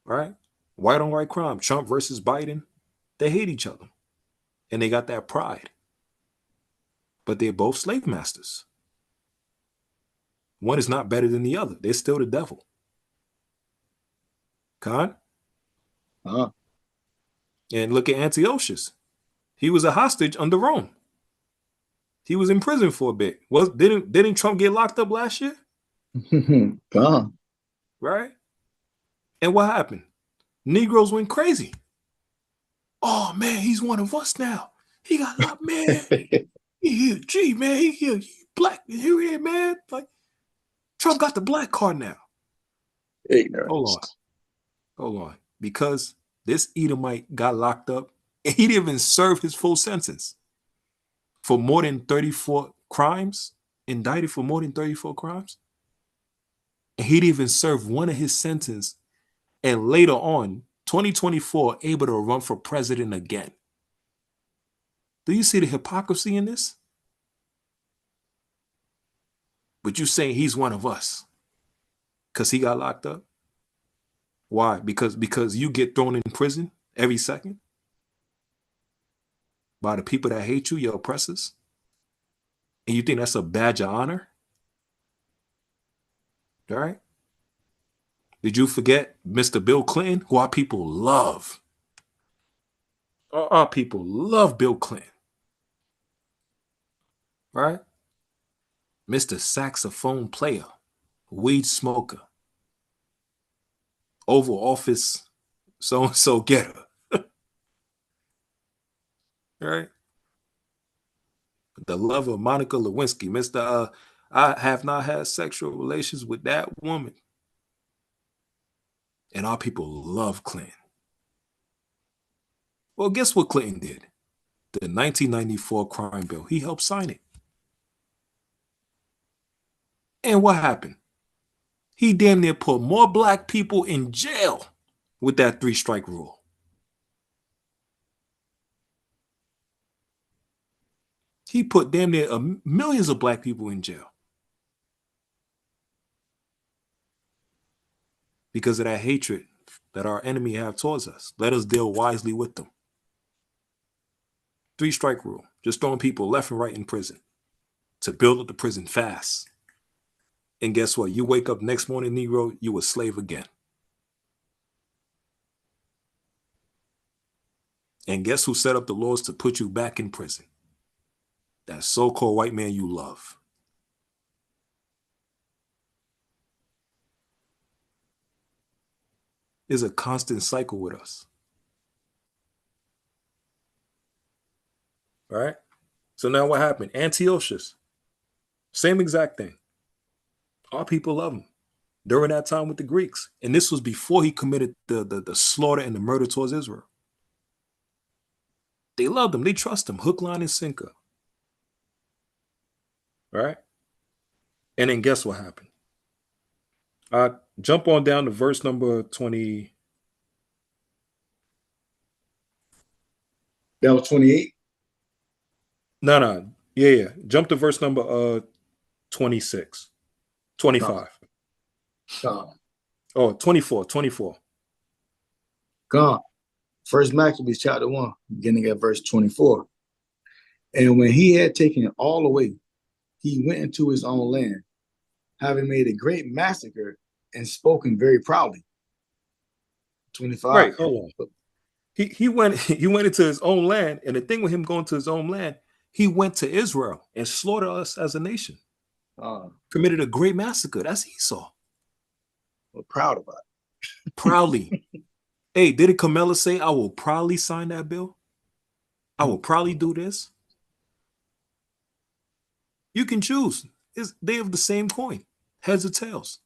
right? White on white crime. Trump versus Biden. They hate each other. And they got that pride. But they're both slave masters. One is not better than the other. They're still the devil. Khan? And look at Antiochus. He was a hostage under Rome. He was in prison for a bit. Didn't Trump get locked up last year? Right? And what happened? Negroes went crazy. Oh man, he's one of us now. He got locked, man. Gee, man, he black. Here, man. Like Trump got the black card now. Ignorance. Hold on. Because this Edomite got locked up and he didn't even serve his full sentence for more than 34 crimes, indicted for more than 34 crimes. And he didn't even serve one of his sentence. And later on, 2024, able to run for president again. Do you see the hypocrisy in this? But you saying he's one of us because he got locked up? Why? Because you get thrown in prison every second by the people that hate you, your oppressors, and you think that's a badge of honor? All right? Did you forget Mr. Bill Clinton, who our people love? Our people love Bill Clinton. Right? Mr. Saxophone player, weed smoker, Oval Office, so-and-so getter. Right? The love of Monica Lewinsky, Mr. I have not had sexual relations with that woman. And our people love Clinton. Well, guess what Clinton did? The 1994 crime bill. He helped sign it. And what happened? He damn near put more black people in jail with that 3-strike rule. He put damn near millions of black people in jail because of that hatred that our enemy have towards us. Let us deal wisely with them. 3-strike rule, just throwing people left and right in prison to build up the prison fast. And guess what? You wake up next morning, Negro, you a slave again. And guess who set up the laws to put you back in prison? That so-called white man you love. There's a constant cycle with us. right? So now what happened? Antiochus, same exact thing. Our people love him during that time with the Greeks. And this was before he committed the slaughter and the murder towards Israel. They loved him. They trust him. Hook, line, and sinker. Right? And then guess what happened? Jump on down to verse number 20. That was 28. No. Yeah. Jump to verse number 26. 25. Gone. Oh, 24. 24. Gone. First Maccabees chapter 1, beginning at verse 24. And when he had taken it all away, he went into his own land, having made a great massacre and spoken very proudly. 25. Right. Hold on. He went into his own land, and the thing with him going to his own land, he went to Israel and slaughtered us as a nation. Committed a great massacre. That's Esau. We're proud about it. Proudly. Hey, didn't Kamala say, I will proudly sign that bill? I will probably do this. You can choose. They have the same coin, heads or tails.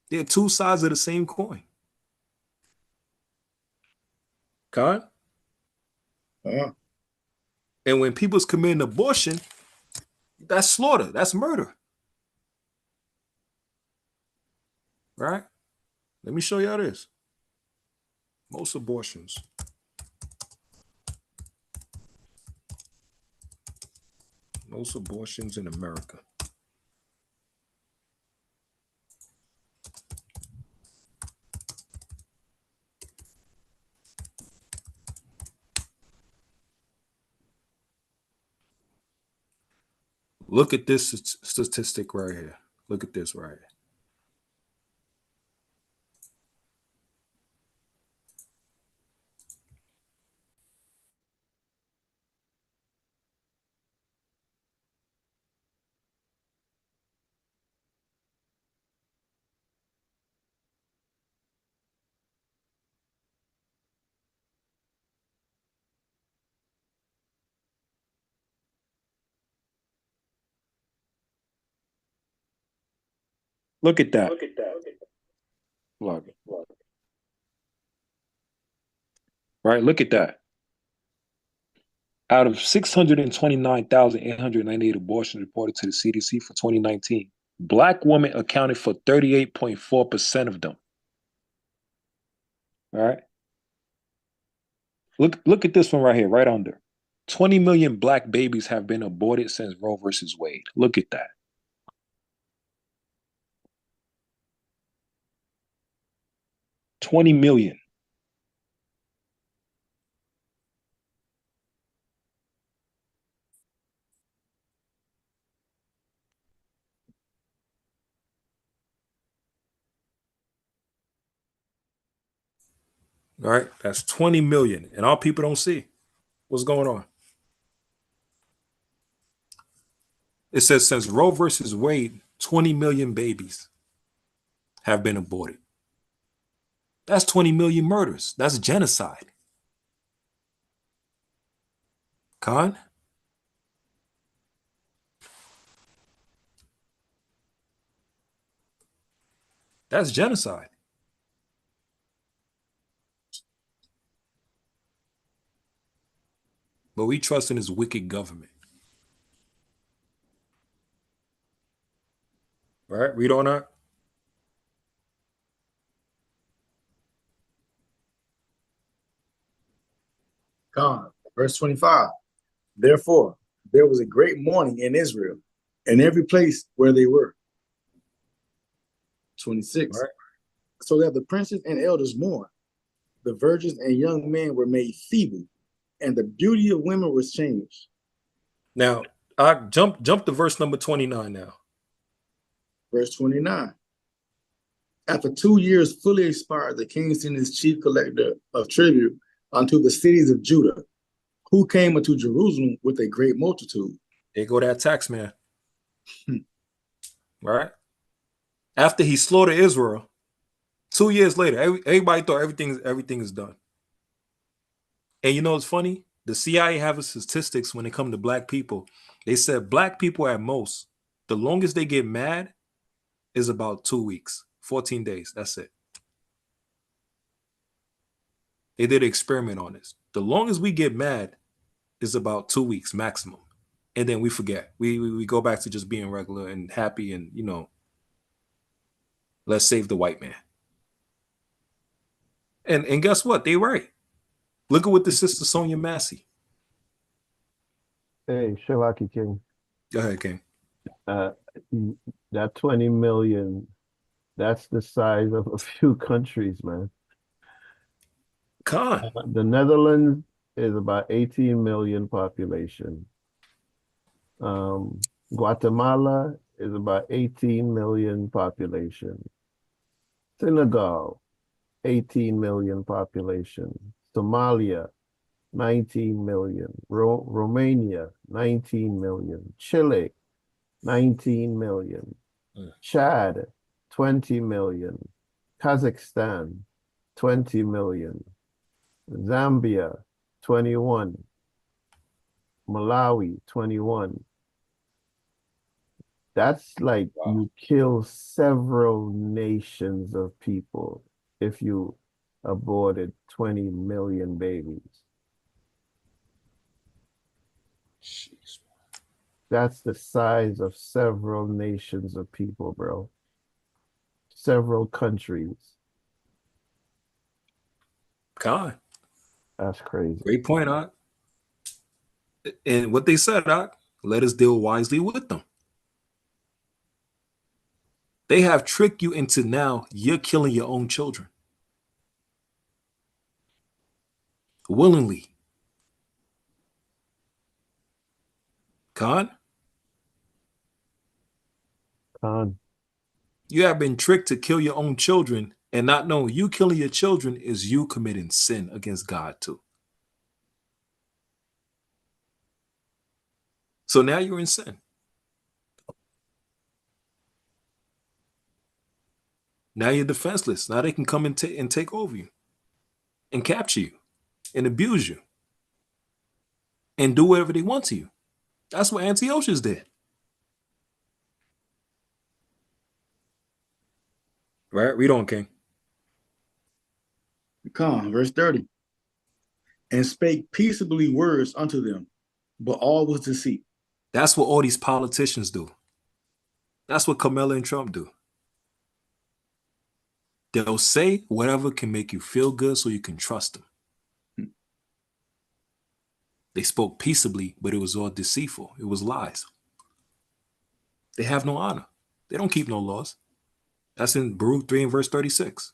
They're two sides of the same coin. Con? And when people's committing abortion, that's slaughter. That's murder. Right? Let me show y'all this. Most abortions. Most abortions in America. Look at this statistic right here. Look at this right here. Look at that. Log it. Right, look at that. Out of 629,898 abortions reported to the CDC for 2019, Black women accounted for 38.4% of them. All right. Look at this one right here, right under. 20 million Black babies have been aborted since Roe versus Wade. Look at that. 20 million. All right, that's 20 million. And our people don't see what's going on. It says since Roe versus Wade, 20 million babies have been aborted. That's 20 million murders. That's genocide. Con? That's genocide. But we trust in this wicked government. Right? Read on that. Gone. Verse 25. Therefore, there was a great mourning in Israel, in every place where they were. 26. Right. So that the princes and elders mourned, the virgins and young men were made feeble, and the beauty of women was changed. Now, I jump to verse number 29 now. Verse 29. After 2 years fully expired, the king sent his chief collector of tribute unto the cities of Judah, who came unto Jerusalem with a great multitude. There go that tax man. Right? After he slaughtered Israel, 2 years later, everybody thought everything is done. And you know what's funny? The CIA have a statistics when it comes to black people. They said black people at most, the longest they get mad is about 2 weeks, 14 days. That's it. They did an experiment on this. The longest we get mad is about 2 weeks maximum. And then we forget. We go back to just being regular and happy and, you know, let's save the white man. And guess what? They right. Look at what the sister Sonia Massey. Hey, Shalaki King. Go ahead, King. That 20 million, that's the size of a few countries, man. The Netherlands is about 18 million population. Guatemala is about 18 million population. Senegal, 18 million population. Somalia, 19 million. Romania, 19 million. Chile, 19 million. Chad, 20 million. Kazakhstan, 20 million. Zambia, 21. Malawi, 21. That's like you kill several nations of people if you aborted 20 million babies. Jeez. That's the size of several nations of people, bro. Several countries. God. That's crazy. Great point, Doc. And what they said, Doc, let us deal wisely with them. They have tricked you into now you're killing your own children. Willingly. Khan? Khan. You have been tricked to kill your own children and not knowing you killing your children is you committing sin against God too. So now you're in sin. Now you're defenseless. Now they can come and take over you and capture you and abuse you and do whatever they want to you. That's what Antiochus did. Right? Read on, King. Come, verse 30. And spake peaceably words unto them, but all was deceit. That's what all these politicians do. That's what Kamala and Trump do. They'll say whatever can make you feel good so you can trust them. They spoke peaceably, but it was all deceitful. It was lies. They have no honor. They don't keep no laws. That's in Baruch 3 and verse 36.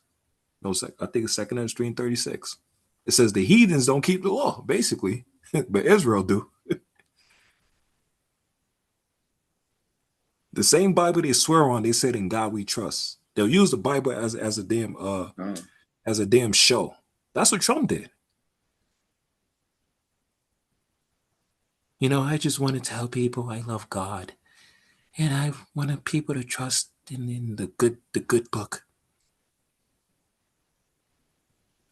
No, I think it's 2 Ezra 3 and 36. It says the heathens don't keep the law, basically, but Israel do. The same Bible they swear on, they said in God we trust. They'll use the Bible as a damn show. That's what Trump did. You know, I just want to tell people I love God, and I wanted people to trust in the good book.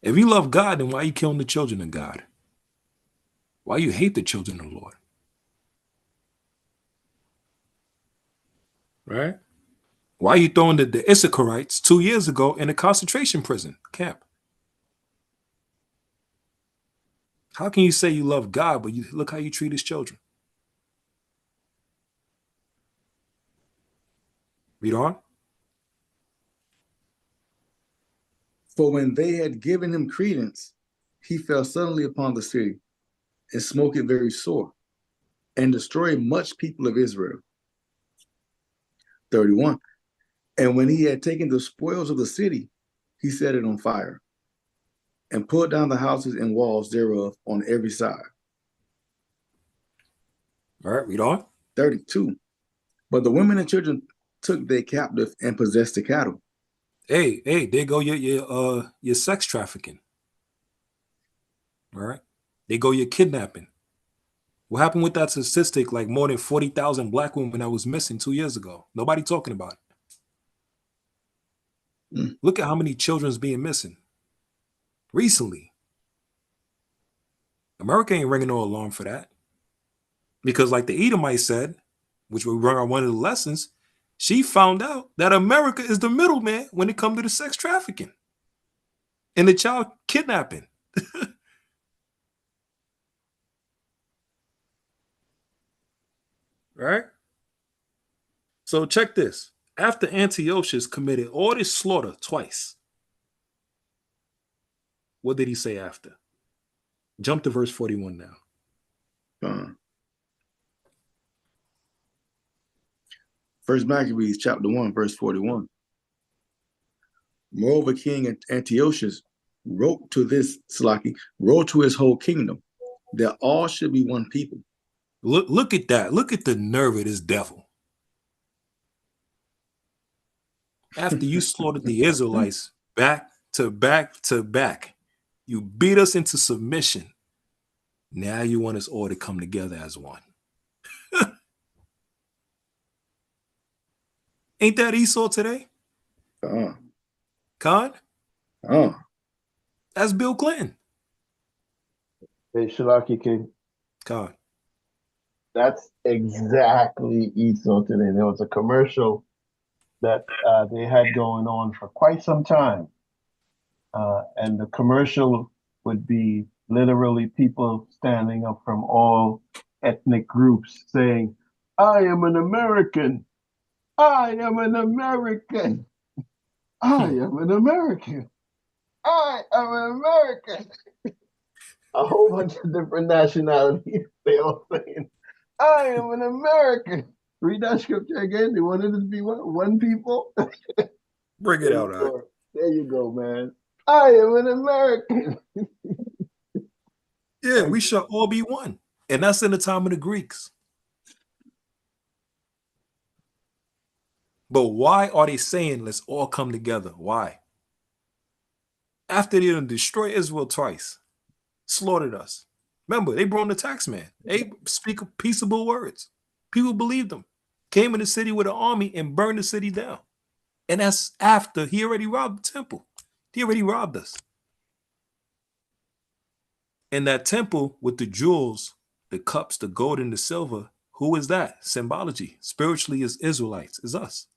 If you love God, then why are you killing the children of God? Why you hate the children of the Lord? Right? Why are you throwing the Issacharites 2 years ago in a concentration prison camp? How can you say you love God, but you look how you treat his children? Read on. For when they had given him credence, he fell suddenly upon the city and smote it very sore and destroyed much people of Israel. 31. And when he had taken the spoils of the city, he set it on fire and pulled down the houses and walls thereof on every side. All right, read on. 32. But the women and children took they captive and possessed the cattle. Hey, there go your sex trafficking. All right. They go your kidnapping. What happened with that statistic? Like more than 40,000 black women that was missing 2 years ago. Nobody talking about it. Look at how many children's being missing recently. America ain't ringing no alarm for that. Because like the Edomite said, which we run on one of the lessons, she found out that America is the middleman when it comes to the sex trafficking and the child kidnapping. Right? So check this. After Antiochus committed all this slaughter twice, what did he say after? Jump to verse 41 now. First Maccabees chapter 1, verse 41. Moreover, King Antiochus wrote to his whole kingdom that all should be one people. Look at that. Look at the nerve of this devil. After you slaughtered the Israelites back to back to back, you beat us into submission. Now you want us all to come together as one. Ain't that Esau today? Con? That's Bill Clinton. Hey, Shalaki King. Con. That's exactly Esau today. There was a commercial that they had going on for quite some time. And the commercial would be literally people standing up from all ethnic groups saying, I am an American. I am an American. I am an American. I am an American. A whole bunch of different nationalities. They all saying, I am an American. Read that scripture again. They wanted it to be what? One people? Bring it out. There you go, man. I am an American. Yeah, we shall all be one. And that's in the time of the Greeks. But why are they saying let's all come together? Why? After they done destroyed Israel twice, slaughtered us. Remember, they brought in the tax man. They speak peaceable words. People believed them. Came in the city with an army and burned the city down. And that's after he already robbed the temple. He already robbed us. And that temple with the jewels, the cups, the gold, and the silver, who is that? Symbology. Spiritually is Israelites, is us.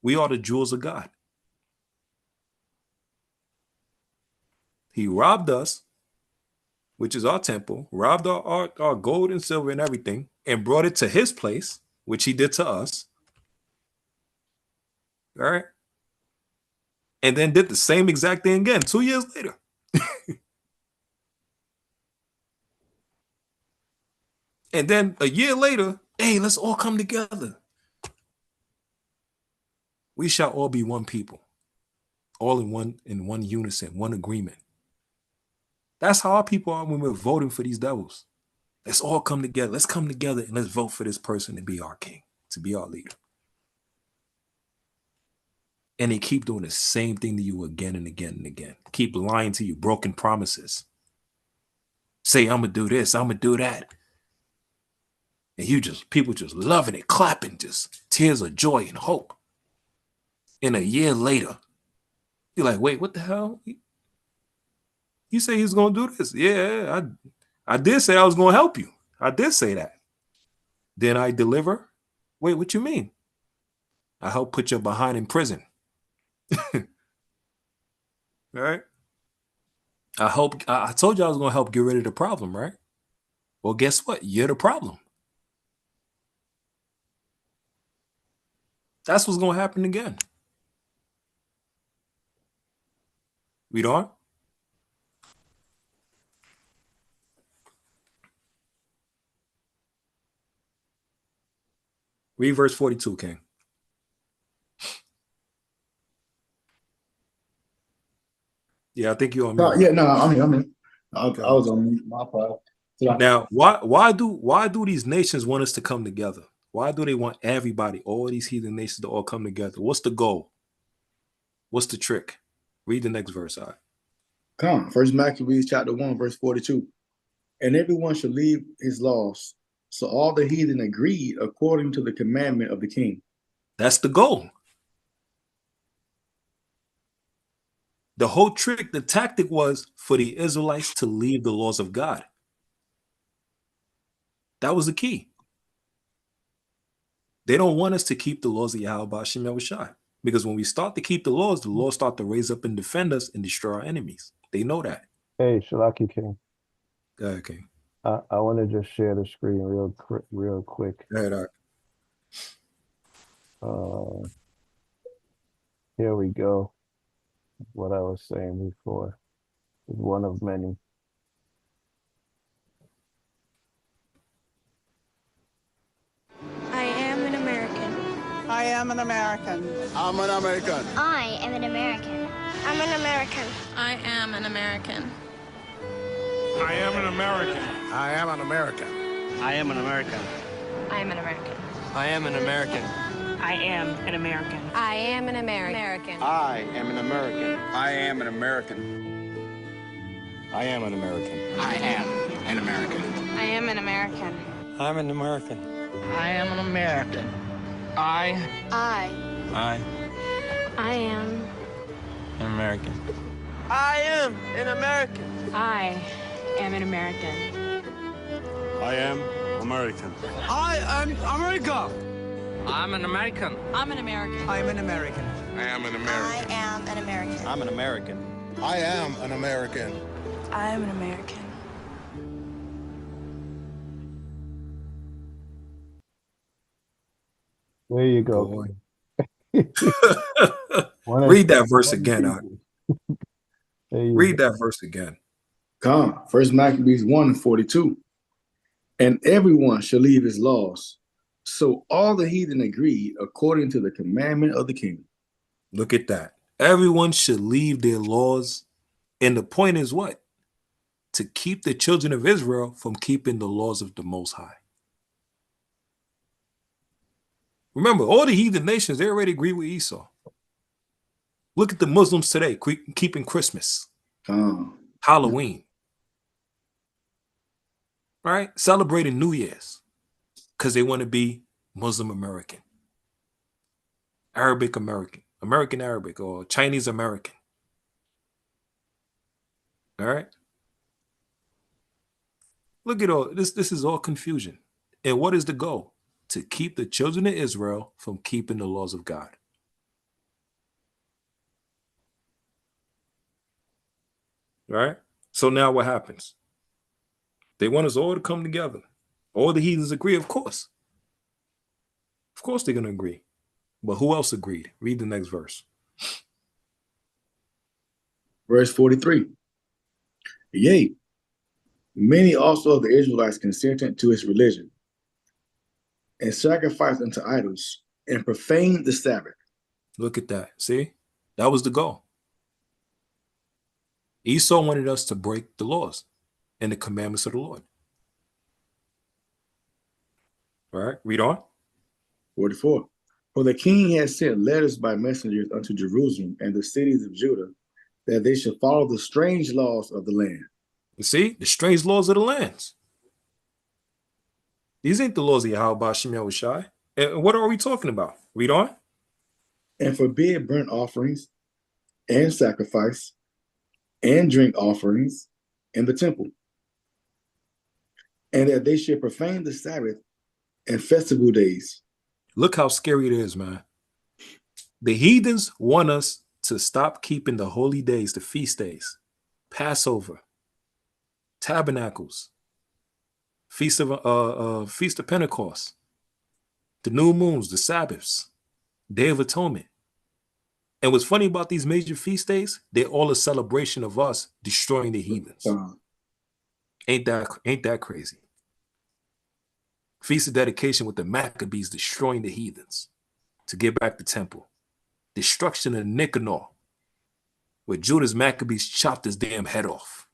We are the jewels of God. He robbed us, which is our temple, robbed our gold and silver and everything, and brought it to his place, which he did to us. All right. And then did the same exact thing again 2 years later. And then a year later, hey, let's all come together. We shall all be one people, all in one unison, one agreement. That's how our people are when we're voting for these devils. Let's all come together. Let's come together and let's vote for this person to be our king, to be our leader. And they keep doing the same thing to you again and again and again. Keep lying to you, broken promises. Say, I'm going to do this, I'm going to do that. And people just loving it, clapping, just tears of joy and hope. And a year later, you're like, wait, what the hell? You say he's going to do this. Yeah, I did say I was going to help you. I did say that. Then I deliver? Wait, what you mean? I helped put you behind in prison. All right? I told you I was going to help get rid of the problem, right? Well, guess what? You're the problem. That's what's going to happen again. Read on. Read verse 42, King. Yeah, I think you're on mute. Yeah, no, I mean, I was on mute. My fault. Now, why do these nations want us to come together? Why do they want everybody, all these heathen nations, to all come together? What's the goal? What's the trick? Read the next verse. All right. Come, First Maccabees chapter 1, verse 42. And everyone should leave his laws. So all the heathen agreed according to the commandment of the king. That's the goal. The whole trick, the tactic was for the Israelites to leave the laws of God. That was the key. They don't want us to keep the laws of Yahawashi Yahawashi. Because when we start to keep the laws start to raise up and defend us and destroy our enemies. They know that. Hey, Shalaki King. Go ahead, King. I want to just share the screen real quick. Go ahead, Here we go. What I was saying before is one of many. I am an American. I am an American. I'm an American. I am an American. I'm an American. I am an American. I am an American. I am an American. I am an American. I am an American. I am an American. I am an American. I am an American. I am an American. I am an American. I am an American. I am an American. I am an American. I'm an American. I am an American. I am An American. I am an American. I am an American. I am American. I am America. I'm an American. I'm an American. I'm an American. I am an I American. am an American. I'm an American. I am an American. I am an American. There you go. Boy. Read that verse again. Read that verse again. Come, First Maccabees 1:42. And everyone shall leave his laws. So all the heathen agreed according to the commandment of the king. Look at that. Everyone should leave their laws. And the point is what? To keep the children of Israel from keeping the laws of the Most High. Remember, all the heathen nations, they already agree with Esau. Look at the Muslims today, keeping Christmas, Halloween, right? Celebrating New Year's because they want to be Muslim American, Arabic American, American Arabic, or Chinese American. All right? Look at all this. This is all confusion. And what is the goal? To keep the children of Israel from keeping the laws of God. Right? So now what happens? They want us all to come together. All the heathens agree, of course. Of course they're going to agree. But who else agreed? Read the next verse. Verse 43. Yea, many also of the Israelites consented to his religion, and sacrificed unto idols, and profaned the Sabbath. Look at that. See? That was the goal. Esau wanted us to break the laws and the commandments of the Lord. All right, read on. 44. For the king had sent letters by messengers unto Jerusalem and the cities of Judah, that they should follow the strange laws of the land. You see? The strange laws of the lands. These ain't the laws of Yahawashi Yahawashi. And what are we talking about? Read on. And forbid burnt offerings and sacrifice and drink offerings in the temple. And that they should profane the Sabbath and festival days. Look how scary it is, man. The heathens want us to stop keeping the holy days, the feast days, Passover, tabernacles, Feast of Pentecost, the new moons, the Sabbaths, Day of Atonement. And what's funny about these major feast days, they're all a celebration of us destroying the heathens. Ain't that crazy? Feast of Dedication with the Maccabees destroying the heathens to get back the temple. Destruction of Nicanor, where Judas Maccabees chopped his damn head off.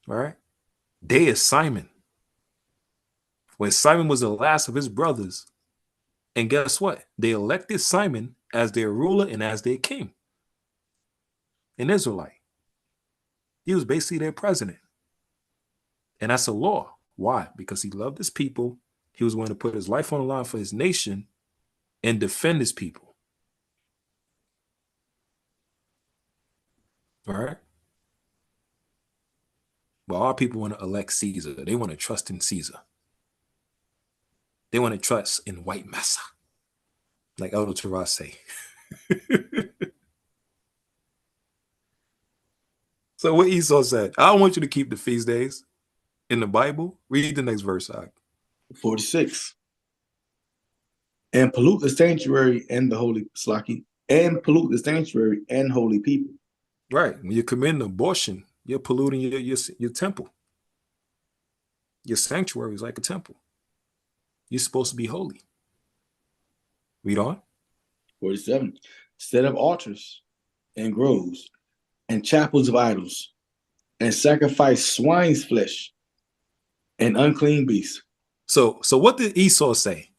All right? Day of Simon, when Simon was the last of his brothers. And guess what? They elected Simon as their ruler and as their king. An Israelite. He was basically their president. And that's a law. Why? Because he loved his people. He was going to put his life on the line for his nation and defend his people. All right. Well, our people want to elect Caesar. They want to trust in Caesar. They want to trust in white massa, like Elder Taras say. So what Esau said, I don't want you to keep the feast days in the Bible. Read the next verse, Ike. 46. And pollute the sanctuary and the holy Slaki, and pollute the sanctuary and holy people. Right. When you're committing abortion, you're polluting your temple. Your sanctuary is like a temple. You're supposed to be holy. Read on. 47. Set up altars and groves and chapels of idols, and sacrifice swine's flesh and unclean beasts. So what did Esau say?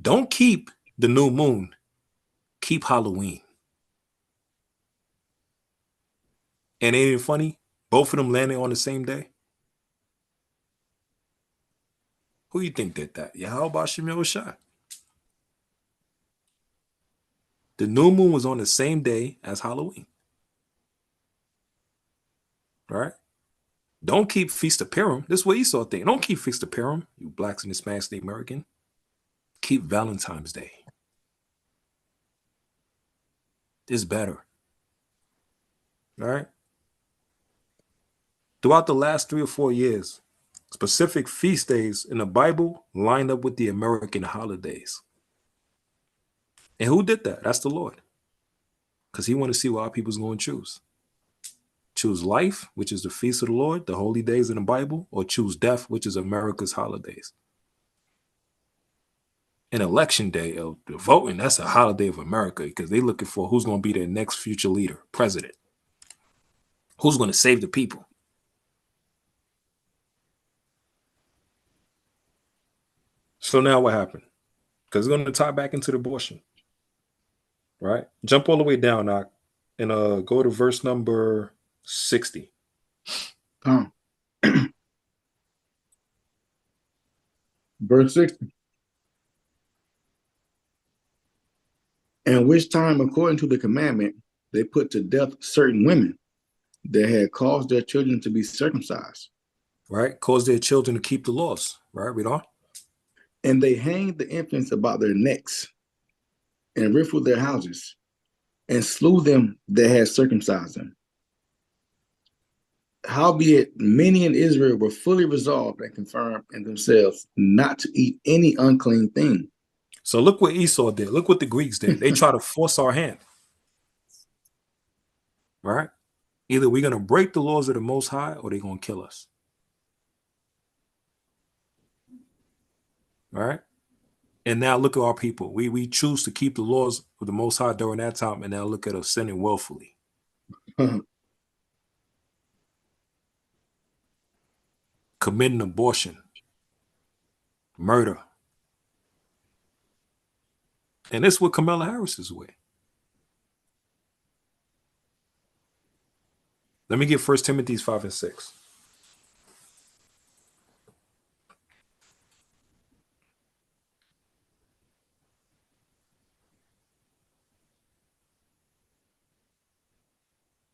Don't keep the new moon. Keep Halloween. And ain't it funny? Both of them landed on the same day. Who you think did that? Yahawashi Shah. The new moon was on the same day as Halloween. Right? Don't keep Feast of Purim. This is what Esau think. Don't keep Feast of Purim, you blacks and Hispanics, the American. Keep Valentine's Day. It's better. All right? Throughout the last 3 or 4 years, specific feast days in the Bible lined up with the American holidays. And who did that? That's the Lord. Because he want to see what our people's going to choose. Choose life, which is the feast of the Lord, the holy days in the Bible, or choose death, which is America's holidays. An election day of the voting, that's a holiday of America because they're looking for who's going to be their next future leader, president. Who's going to save the people? So now what happened? Because it's going to tie back into the abortion. Right? Jump all the way down, Knock, and go to verse number 60. Verse 60. And which time, according to the commandment, they put to death certain women that had caused their children to be circumcised. Right? Cause their children to keep the laws. Right? Read on. And they hanged the infants about their necks and rifled their houses and slew them that had circumcised them. Howbeit, many in Israel were fully resolved and confirmed in themselves not to eat any unclean thing. So look what Esau did. Look what the Greeks did. They try to force our hand. Right? Either we're going to break the laws of the Most High or they're going to kill us. All right? And now look at our people. We choose to keep the laws of the Most High during that time, and now look at us sinning willfully. Committing abortion, murder. And this is what Kamala Harris is with. Let me get 1 Timothy 5 and 6.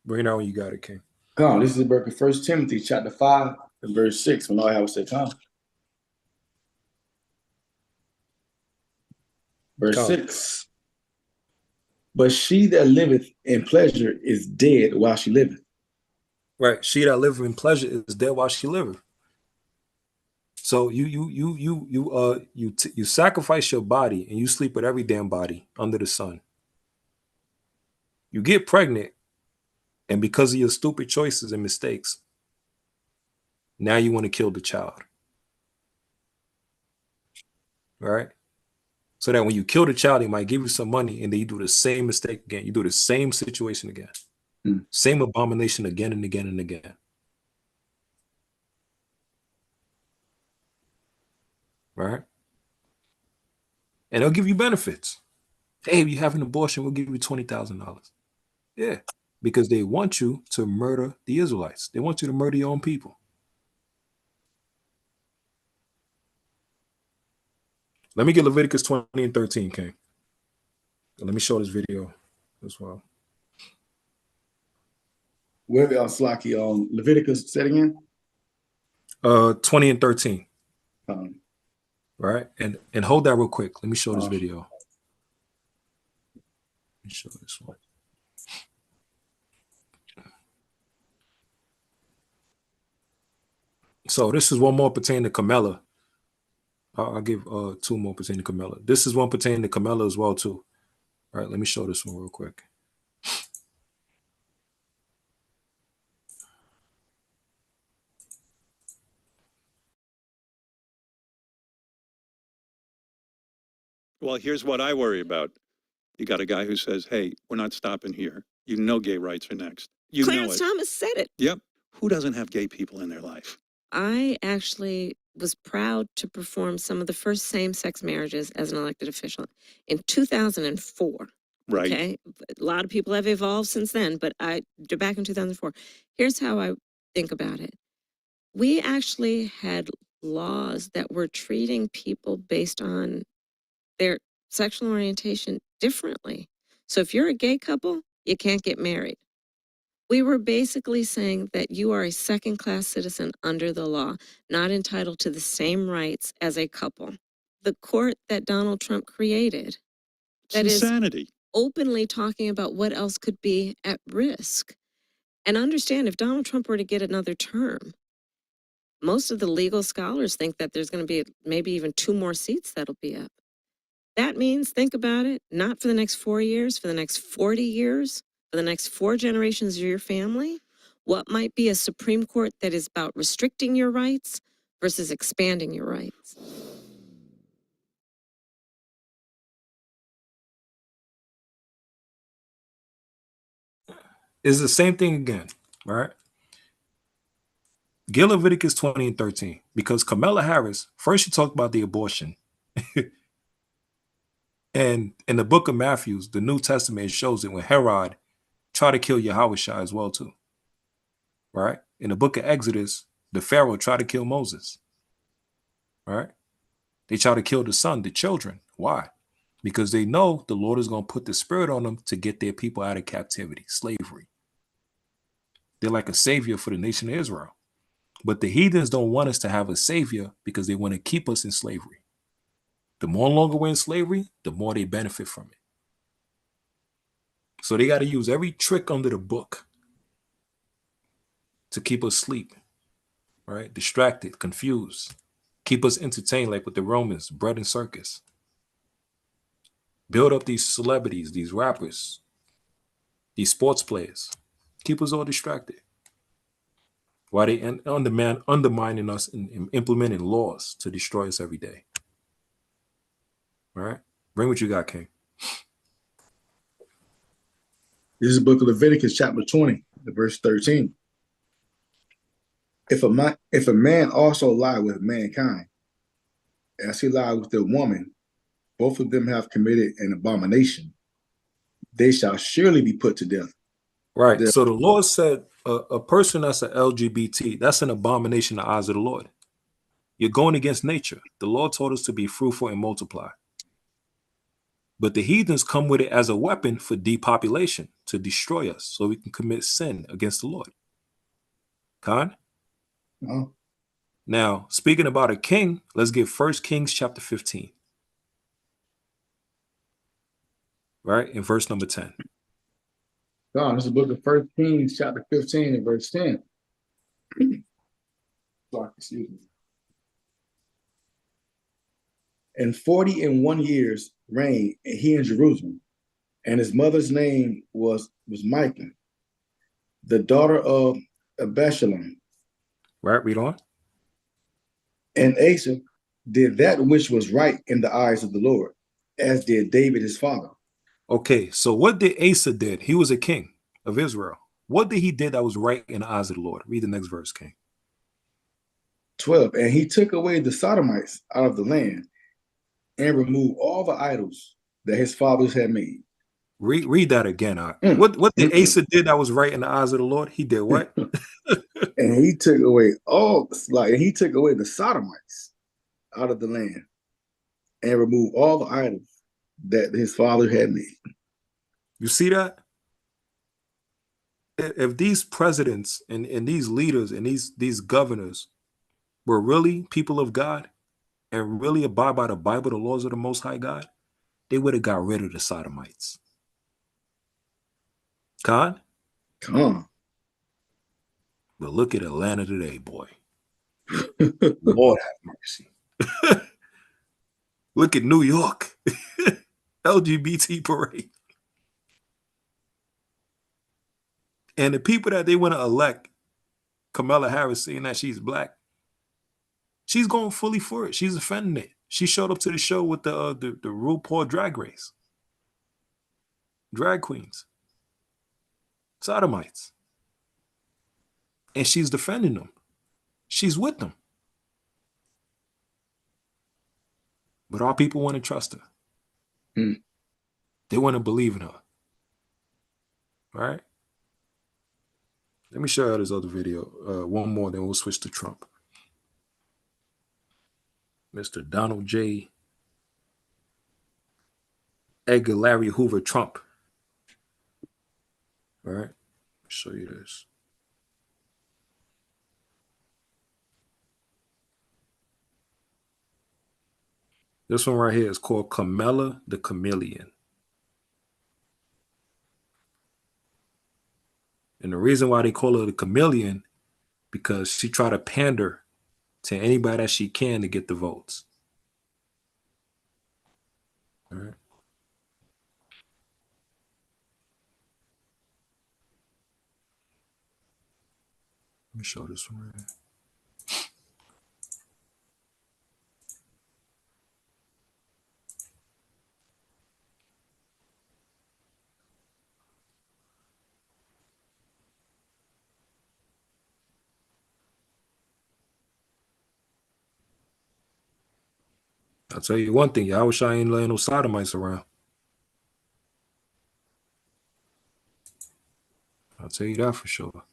Bring it out when you got it, King. Come on, this is the book of 1 Timothy chapter 5 and verse 6. When all I would say, come. Verse 6. But she that liveth in pleasure is dead while she liveth. Right. She that liveth in pleasure is dead while she liveth. So you sacrifice your body and you sleep with every damn body under the sun. You get pregnant, and because of your stupid choices and mistakes, now you want to kill the child. Right? So that when you kill the child, he might give you some money and then you do the same mistake again. You do the same situation again. Same abomination again and again and again. Right? And they'll give you benefits. Hey, if you have an abortion, we'll give you $20,000. Yeah. Because they want you to murder the Israelites. They want you to murder your own people. Let me get Leviticus 20 and 13, King. Let me show this video as well. Where Slaki on Leviticus set again? 20 and 13. Um, Right? And hold that real quick. Let me show this video. Let me show this one. So this is one more pertaining to Kamala. I'll give two more pertaining to Kamala. This is one pertaining to Kamala as well too. All right, let me show this one real quick. Well, here's what I worry about. You got a guy who says, hey, we're not stopping here. You know gay rights are next. You Clarence know it. Thomas said it. Yep. Who doesn't have gay people in their life? I actually was proud to perform some of the first same-sex marriages as an elected official in 2004. Right. Okay, a lot of people have evolved since then, but back in 2004. Here's how I think about it. We actually had laws that were treating people based on their sexual orientation differently. So if you're a gay couple, you can't get married. We were basically saying that you are a second-class citizen under the law, not entitled to the same rights as a couple. The court that Donald Trump created, that is insanity. openly talking about what else could be at risk. And understand, if Donald Trump were to get another term, most of the legal scholars think that there's going to be maybe even 2 more seats that'll be up. That means, think about it, not for the next 4 years, for the next 40 years, for the next 4 generations of your family, what might be a Supreme Court that is about restricting your rights versus expanding your rights. It's the same thing again, right? Get Leviticus 20 and 13, because Kamala Harris, first she talked about the abortion. And in the book of Matthew, the New Testament shows it when Herod tried to kill Yahawashi as well too, right? In the book of Exodus, the Pharaoh tried to kill Moses, right? They try to kill the son, the children. Why? Because they know the Lord is going to put the spirit on them to get their people out of captivity, slavery. They're like a savior for the nation of Israel. But the heathens don't want us to have a savior because they want to keep us in slavery. The more longer we're in slavery, the more they benefit from it. So they got to use every trick under the book to keep us asleep, right? Distracted, confused, keep us entertained like with the Romans, bread and circus. Build up these celebrities, these rappers, these sports players, keep us all distracted. While they undermining us and implementing laws to destroy us every day. All right? Bring what you got, King. This is the book of Leviticus, chapter 20, verse 13. If a man also lie with mankind, as he lied with the woman, both of them have committed an abomination. They shall surely be put to death. Right. So the Lord said a person that's an LGBT, that's an abomination in the eyes of the Lord. You're going against nature. The Lord told us to be fruitful and multiply. But the heathens come with it as a weapon for depopulation, to destroy us so we can commit sin against the Lord. Khan? No. Now, speaking about a king, let's get 1 Kings chapter 15. Right? In verse number 10. God, this is the book of 1 Kings, chapter 15, and verse 10. Sorry, excuse me. And 41 years reigned he in Jerusalem, and his mother's name was Micah, the daughter of Abishalom. Right, read on. And Asa did that which was right in the eyes of the Lord, as did David his father. Okay, so what did Asa did? He was a king of Israel. What did he did that was right in the eyes of the Lord? Read the next verse, King. 12. And he took away the Sodomites out of the land and removed all the idols that his fathers had made. Read that again. What did Asa did that was right in the eyes of the Lord? He did what? And he took away the Sodomites out of the land and removed all the idols that his father had made. You see that? if these presidents and these leaders and these governors were really people of God and really abide by the Bible, the laws of the Most High God, they would have got rid of the sodomites. Con? Con. But look at Atlanta today, boy. Lord have mercy. Look at New York. LGBT parade. And the people that they want to elect, Kamala Harris, saying that she's black, she's going fully for it. She's offending it. She showed up to the show with the RuPaul Drag Race. Drag queens. Sodomites. And she's defending them. She's with them. But our people want to trust her. They want to believe in her. All right? Let me show you this other video. One more, then we'll switch to Trump. Mr. Donald J. Edgar Larry Hoover Trump. All right? I'll show you this. This one right here is called Kamala the Chameleon. And the reason why they call her the chameleon, because she tried to pander to anybody that she can to get the votes. All right. Let me show this one right here. I'll tell you one thing, Yahawashi ain't letting no sodomites around. I'll tell you that for sure.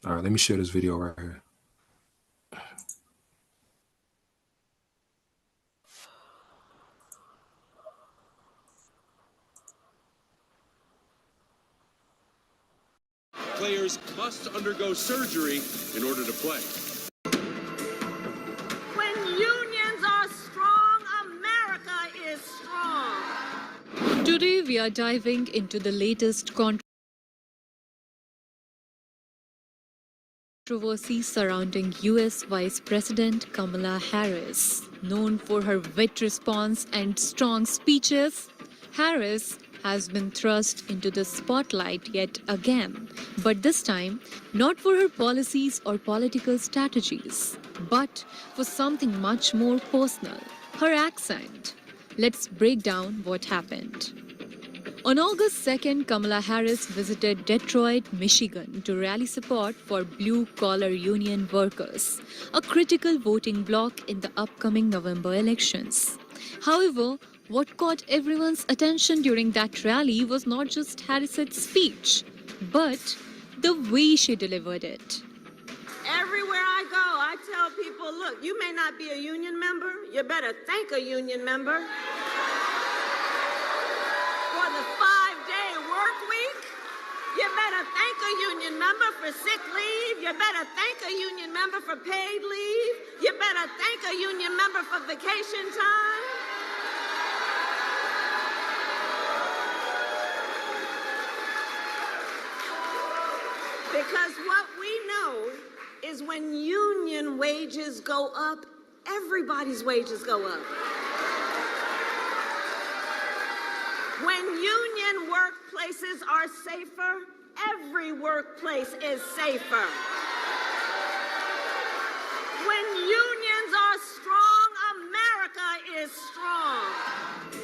All right, let me share this video right here. Players must undergo surgery in order to play. When unions are strong, America is strong. Today we are diving into the latest controversy surrounding US Vice President Kamala Harris. Known for her wit response and strong speeches, Harris has been thrust into the spotlight yet again, but this time not for her policies or political strategies, but for something much more personal, her accent. Let's break down what happened. On August 2nd, Kamala Harris visited Detroit, Michigan to rally support for blue-collar union workers, a critical voting bloc in the upcoming November elections. However, what caught everyone's attention during that rally was not just Harris's speech, but the way she delivered it. Everywhere I go, I tell people, look, you may not be a union member, you better thank a union member for the 5-day work week. You better thank a union member for sick leave. You better thank a union member for paid leave. You better thank a union member for vacation time. Because what we know is when union wages go up, everybody's wages go up. When union workplaces are safer, every workplace is safer. When unions are strong, America is strong.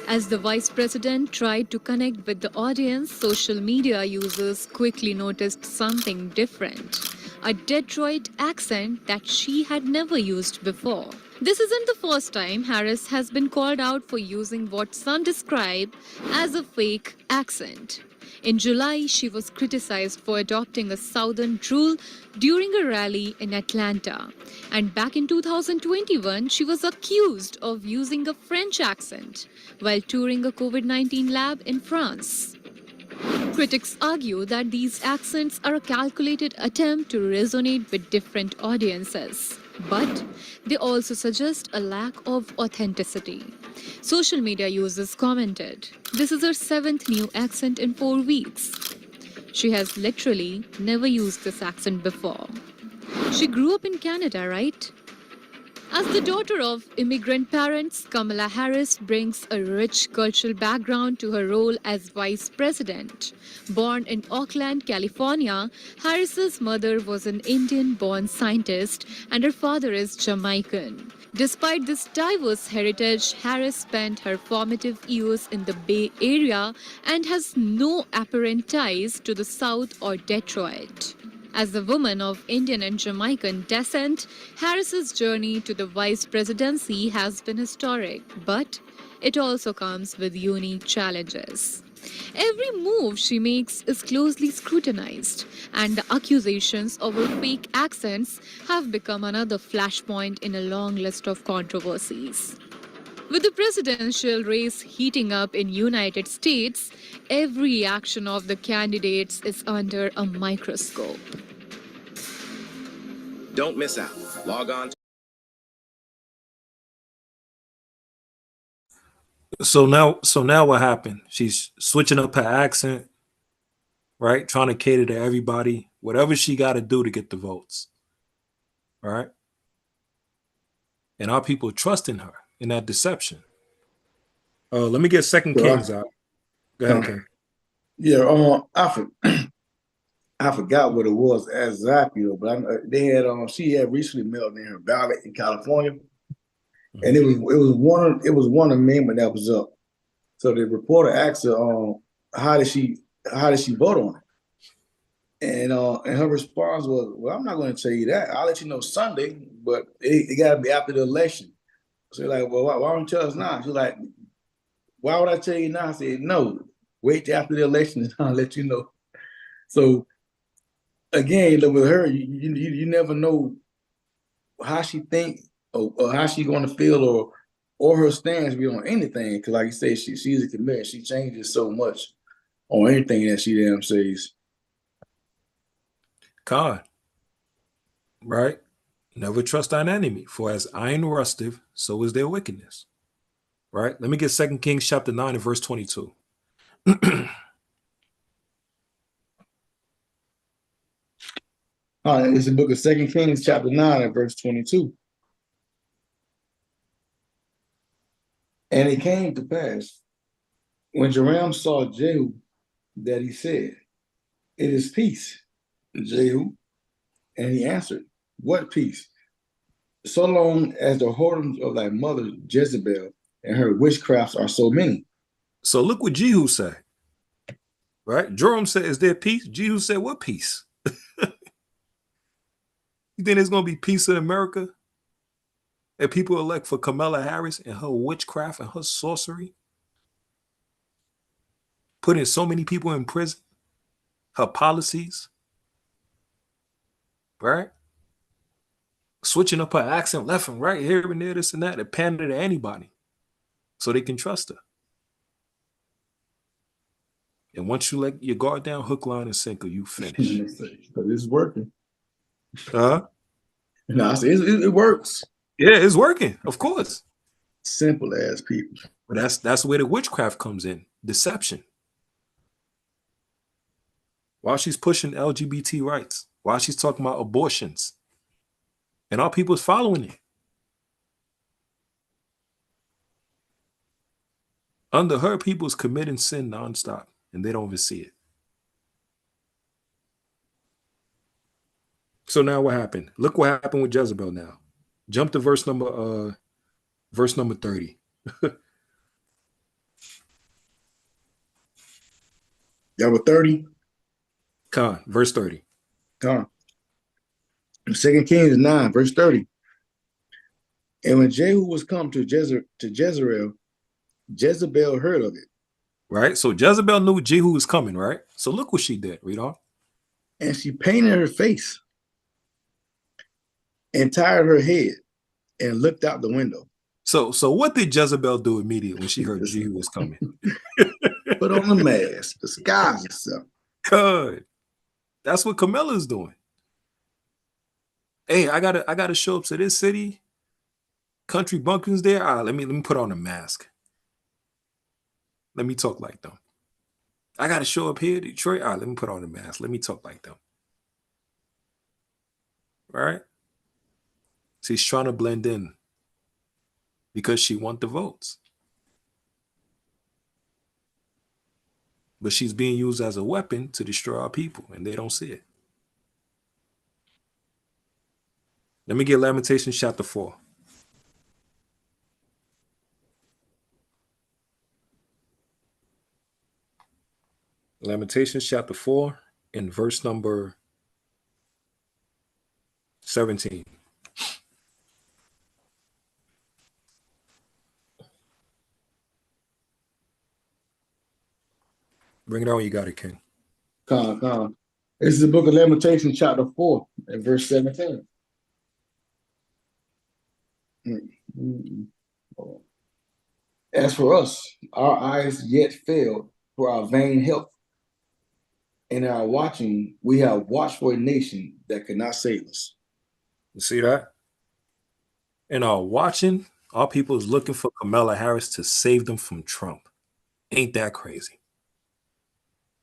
As the vice president tried to connect with the audience, social media users quickly noticed something different. A Detroit accent that she had never used before. This isn't the first time Harris has been called out for using what some describe as a fake accent. In July, she was criticized for adopting a Southern drawl during a rally in Atlanta. And back in 2021, she was accused of using a French accent while touring a COVID-19 lab in France. Critics argue that these accents are a calculated attempt to resonate with different audiences, but they also suggest a lack of authenticity. Social media users commented, "This is her 7th new accent in 4 weeks. She has literally never used this accent before. She grew up in Canada, right?" As the daughter of immigrant parents, Kamala Harris brings a rich cultural background to her role as vice president. Born in Oakland, California, Harris's mother was an Indian-born scientist and her father is Jamaican. Despite this diverse heritage, Harris spent her formative years in the Bay Area and has no apparent ties to the South or Detroit. As a woman of Indian and Jamaican descent, Harris's journey to the vice presidency has been historic, but it also comes with unique challenges. Every move she makes is closely scrutinized, and the accusations of her fake accents have become another flashpoint in a long list of controversies. With the presidential race heating up in United States, every action of the candidates is under a microscope. Don't miss out. Log on. So now what happened? She's switching up her accent, right? Trying to cater to everybody, whatever she got to do to get the votes, right? And our people trusting her in that deception. Let me get Second Kings out. Go ahead, King. Yeah, I forgot what it was exactly, but they had she had recently mailed in her ballot in California, and it was one amendment that was up. So the reporter asked her, how did she vote on it? And her response was, "Well, I'm not going to tell you that. I'll let you know Sunday, but it got to be after the election." So you're like, "Well, why don't you tell us now?" She's like, "Why would I tell you now?" I said, "No, wait till after the election and I'll let you know." So again, with her, you never know how she think or how she going to feel or her stance be on anything. Because like you say, she's a chameleon. She changes so much on anything that she damn says. God, right? Never trust thine enemy, for as iron rusteth, so is their wickedness. Right? Let me get 2 Kings chapter 9 and verse 22. All right, it's the book of 2 Kings chapter 9 and verse 22. And it came to pass, when Joram saw Jehu, that he said, "It is peace, Jehu." And he answered, "What peace? So long as the whoredoms of thy mother Jezebel and her witchcrafts are so many." So look what Jehu said. Right? Joram said, "Is there peace?" Jehu said, "What peace?" You think there's going to be peace in America? And people elect for Kamala Harris and her witchcraft and her sorcery? Putting so many people in prison? Her policies? Right? Switching up her accent left and right, here and there, this and that, to pander to anybody so they can trust her. And once you let your guard down, hook, line, and sinker, you finish. But it's working. Huh? No, I say it works. Yeah, it's working, of course. Simple as people. But that's where the witchcraft comes in. Deception. While she's pushing LGBT rights, while she's talking about abortions, and our people's following it. Under her, people's committing sin nonstop, and they don't even see it. So now what happened? Look what happened with Jezebel now. Jump to verse number 30. Y'all were 30? Con, verse 30. Con. 2 Kings 9, verse 30. And when Jehu was come to Jezreel, Jezebel heard of it. Right? So Jezebel knew Jehu was coming, right? So look what she did. Read on. And she painted her face and tied her head and looked out the window. So what did Jezebel do immediately when she heard Jehu was coming? Put Put on the mask. Disguise yourself. Good. That's what Camilla's doing. Hey, I gotta show up to this city. Country bumpkins there. All right, let me put on a mask. Let me talk like them. I gotta show up here, Detroit. All right, let me put on a mask. Let me talk like them. All right. She's trying to blend in because she wants the votes. But she's being used as a weapon to destroy our people, and they don't see it. Let me get Lamentations chapter 4. Lamentations chapter 4 and verse number 17. Bring it on, you got it, King. Come. This is the book of Lamentations, chapter 4, and verse 17. As for us, our eyes yet failed for our vain health. In our watching, we have watched for a nation that could not save us. You see that? In our watching, our people is looking for Kamala Harris to save them from Trump. Ain't that crazy?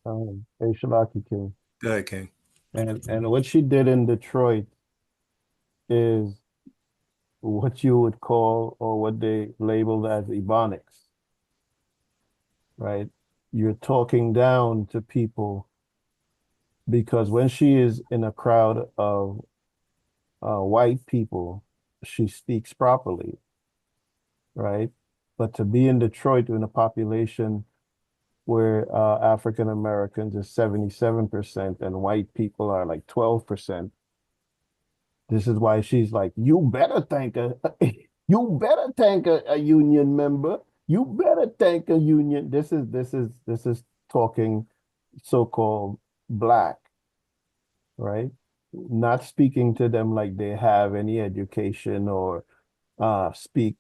Hey, Shabaki King. Go ahead, King. And what she did in Detroit is what you would call, or what they labeled as ebonics, right? You're talking down to people because when she is in a crowd of white people, she speaks properly, right? But to be in Detroit in a population where African Americans is 77% and white people are like 12%, this is why she's like, you better thank a union member. You better thank a union. This is talking so-called black, right? Not speaking to them like they have any education or speak,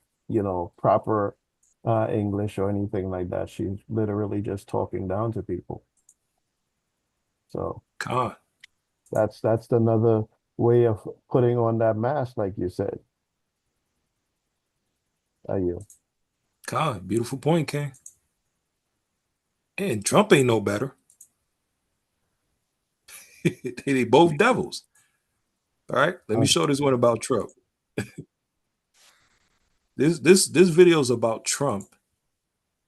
proper English or anything like that. She's literally just talking down to people. So God. that's another way of putting on that mask, like you said. Are you? God, beautiful point, King. And Trump ain't no better. They both devils. All right. Let me show this one about Trump. This video is about Trump.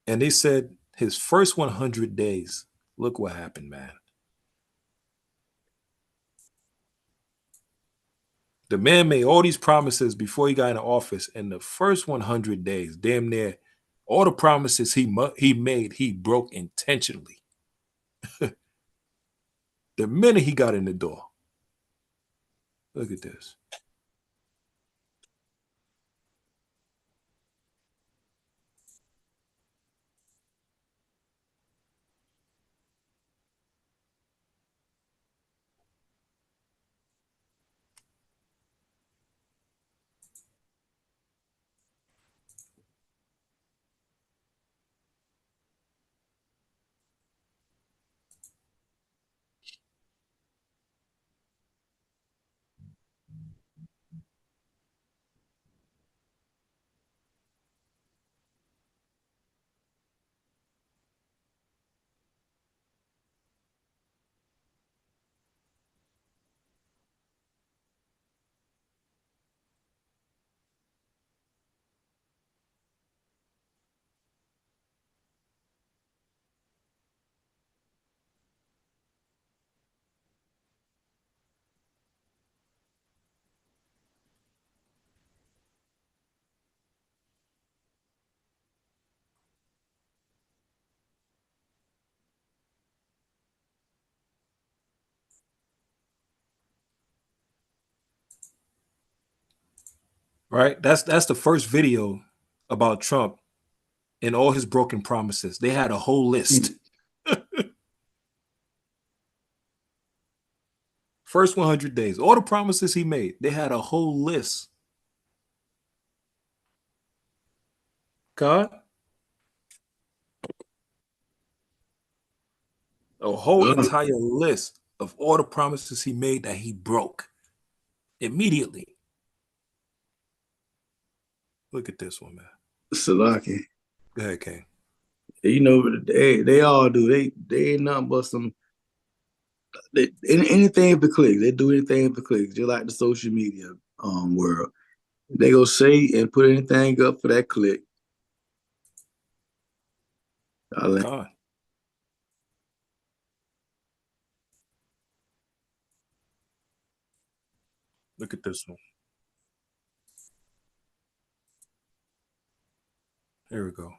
And they said his first 100 days. Look what happened, man. The man made all these promises before he got into office. In the first 100 days, damn near all the promises he made, he broke intentionally. The minute he got in the door. Look at this. Right? That's the first video about Trump and all his broken promises. They had a whole list. First 100 days, all the promises he made, they had a whole list. God? A whole entire list of all the promises he made that he broke immediately. Look at this one, man. Salaki. Go ahead, King. You know, they all do. They ain't nothing but some. Anything for clicks. They do anything for clicks, just like the social media world. They go say and put anything up for that click. God. Look at this one. Here we go.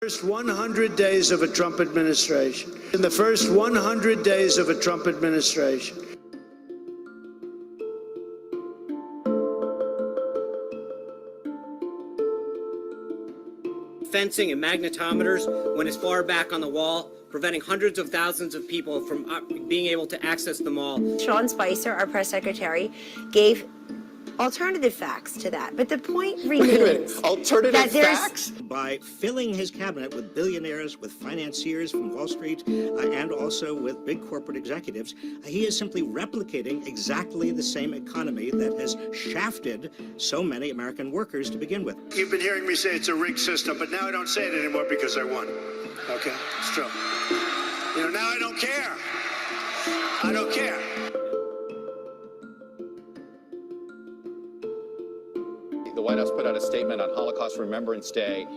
First 100 days of a Trump administration. In the first 100 days of a Trump administration. Fencing and magnetometers went as far back on the wall, preventing hundreds of thousands of people from being able to access the mall. Sean Spicer, our press secretary, gave alternative facts to that. But the point remains alternative facts? By filling his cabinet with billionaires, with financiers from Wall Street, and also with big corporate executives, he is simply replicating exactly the same economy that has shafted so many American workers to begin with. You've been hearing me say it's a rigged system, but now I don't say it anymore because I won. Okay, it's true. You know, now I don't care. I don't care. The White House put out a statement on Holocaust Remembrance Day,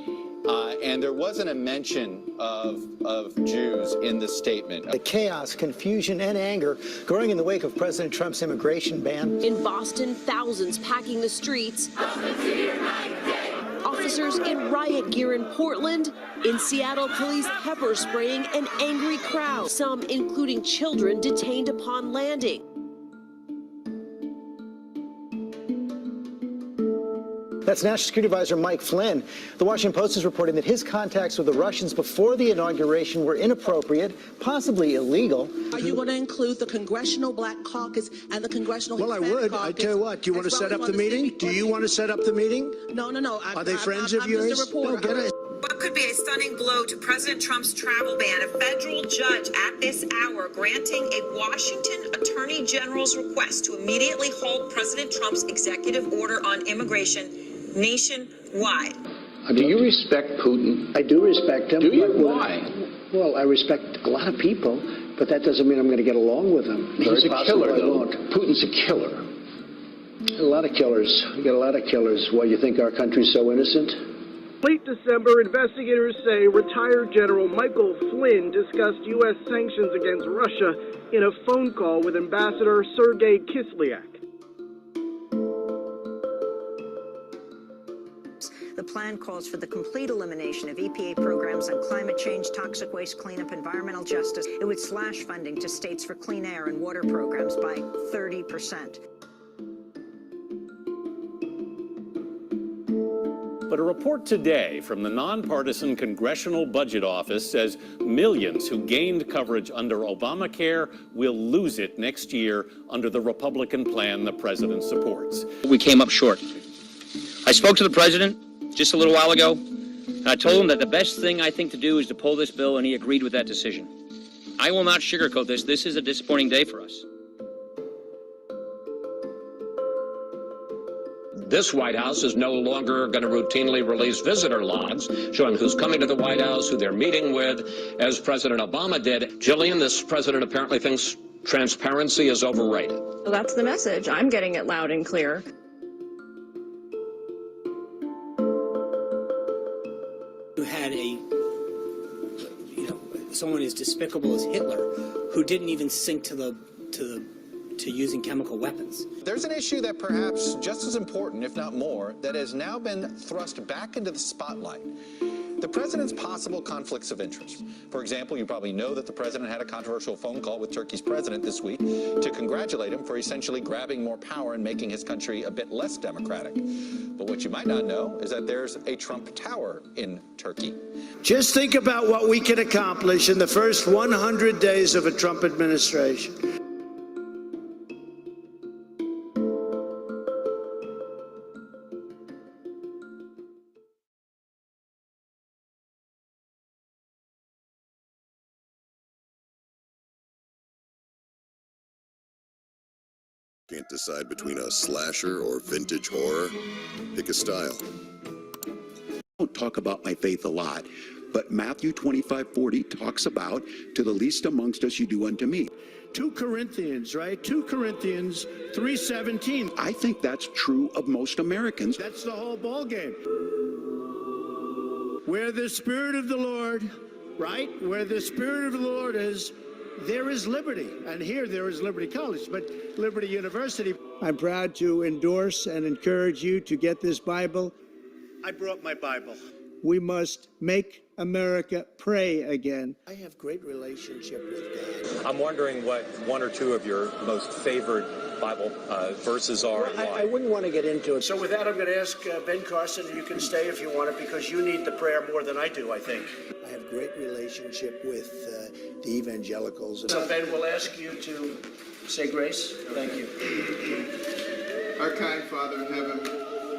and there wasn't a mention of Jews in the statement. The chaos, confusion, and anger growing in the wake of President Trump's immigration ban. In Boston, thousands packing the streets. Officers in riot gear in Portland. In Seattle, police pepper spraying an angry crowd, some including children detained upon landing. That's National Security Advisor Mike Flynn. The Washington Post is reporting that his contacts with the Russians before the inauguration were inappropriate, possibly illegal. Are you going to include the Congressional Black Caucus and the Congressional Well, Hispanic I would. Caucus? I tell you what, do you want to set up the meeting? Do you want to set up the meeting? No. Are they friends of yours? Just a reporter. No, get it. What could be a stunning blow to President Trump's travel ban? A federal judge at this hour granting a Washington Attorney General's request to immediately halt President Trump's executive order on immigration nationwide. Do you respect Putin? I do respect him. Do you? Why? Well, I respect a lot of people, but that doesn't mean I'm going to get along with him. He's a killer, though. Putin's a killer. A lot of killers. We got a lot of killers. Why, you think our country's so innocent? Late December, investigators say retired General Michael Flynn discussed U.S. sanctions against Russia in a phone call with Ambassador Sergei Kislyak. The plan calls for the complete elimination of EPA programs on climate change, toxic waste cleanup, environmental justice. It would slash funding to states for clean air and water programs by 30%. But a report today from the nonpartisan Congressional Budget Office says millions who gained coverage under Obamacare will lose it next year under the Republican plan the president supports. We came up short. I spoke to the president just a little while ago, and I told him that the best thing I think to do is to pull this bill, and he agreed with that decision. I will not sugarcoat this. This is a disappointing day for us. This White House is no longer going to routinely release visitor logs showing who's coming to the White House, who they're meeting with, as President Obama did. Jillian, this president apparently thinks transparency is overrated. Well, that's the message. I'm getting it loud and clear. You had someone as despicable as Hitler, who didn't even sink to using chemical weapons. There's an issue that perhaps just as important, if not more, that has now been thrust back into the spotlight. the president's possible conflicts of interest. For example, you probably know that the president had a controversial phone call with Turkey's president this week to congratulate him for essentially grabbing more power and making his country a bit less democratic. But what you might not know is that there's a Trump Tower in Turkey. Just think about what we can accomplish in the first 100 days of a Trump administration. Can't decide between a slasher or vintage horror? Pick a style. I don't talk about my faith a lot, but Matthew 25:40 talks about, to the least amongst us you do unto me. 2 Corinthians, right? 2 Corinthians 3:17. I think that's true of most Americans. That's the whole ball game. Where the Spirit of the Lord, right? Where the Spirit of the Lord is, there is liberty. And here there is Liberty College, but Liberty University. I'm proud to endorse and encourage you to get this Bible. I brought my Bible. We must make America pray again. I have great relationship with God. I'm wondering what one or two of your most favorite Bible verses are. Well, I wouldn't want to get into it. So with that, I'm going to ask Ben Carson, you can stay if you want it, because you need the prayer more than I do, I think. I have great relationship with the evangelicals. So Ben, we'll ask you to say grace. Thank you. Our kind Father in heaven,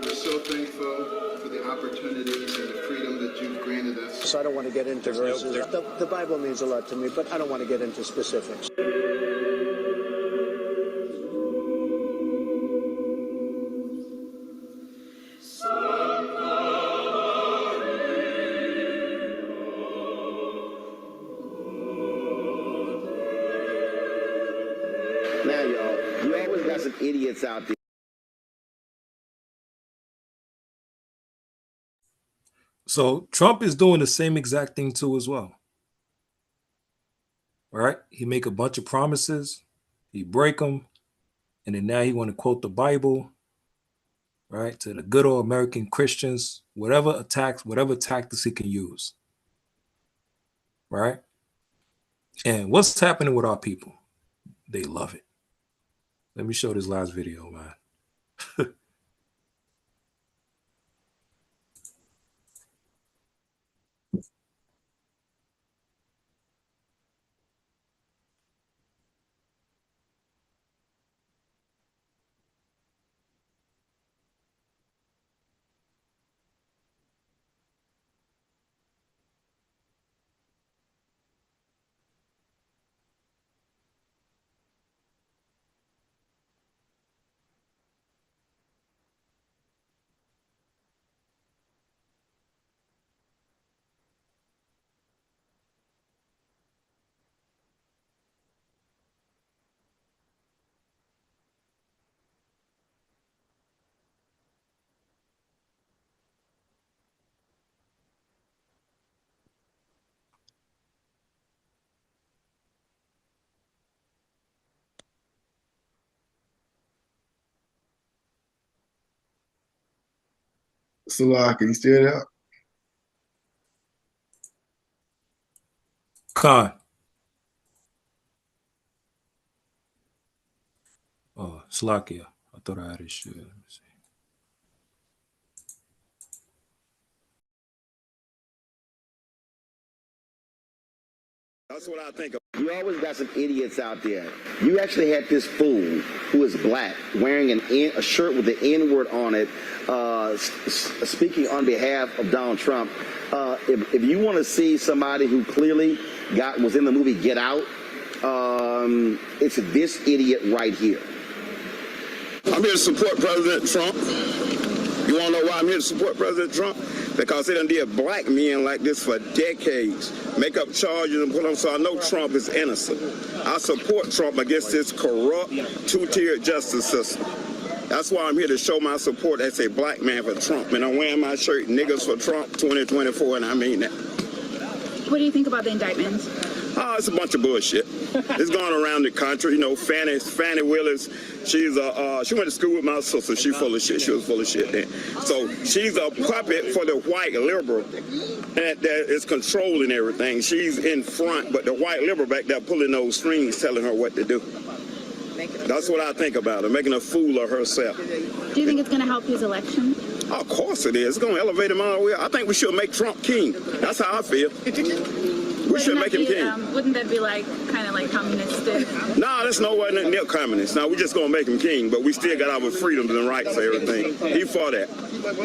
we're so thankful for the opportunities and the freedom that you've granted us. So I don't want to get into verses. The Bible means a lot to me, but I don't want to get into specifics. Now, y'all, you always got some idiots out there. So Trump is doing the same exact thing too as well. All right? He make a bunch of promises, he break them, and then now he want to quote the Bible, right, to the good old American Christians, whatever tactics he can use, right? And what's happening with our people? They love it. Let me show this last video, man. Salak, you still there? Khan. Oh, Slakia. I thought I had his shit. Let me see. That's what I think of. You always got some idiots out there. You actually had this fool who is black wearing a shirt with the N-word on it, speaking on behalf of Donald Trump. If you want to see somebody who clearly was in the movie Get Out, it's this idiot right here. I'm here to support President Trump. You want to know why I'm here to support President Trump? Because they done did black men like this for decades. Make up charges and put them, so I know Trump is innocent. I support Trump against this corrupt, two-tiered justice system. That's why I'm here to show my support as a black man for Trump. And I'm wearing my shirt, Niggas for Trump 2024, and I mean that. What do you think about the indictments? Oh, it's a bunch of bullshit. It's going around the country. You know, Fannie Willis, she went to school with my sister. She full of shit. She was full of shit then. So she's a puppet for the white liberal that is controlling everything. She's in front, but the white liberal back there pulling those strings, telling her what to do. That's what I think about her, making a fool of herself. Do you think it's going to help his election? Oh, of course it is. It's going to elevate him all the way. I think we should make Trump king. That's how I feel. We should make him king. Wouldn't that be like kind of like communistic? No, that's nowhere near communist. Now, we're just going to make him king, but we still got our freedoms and rights and everything. He for that.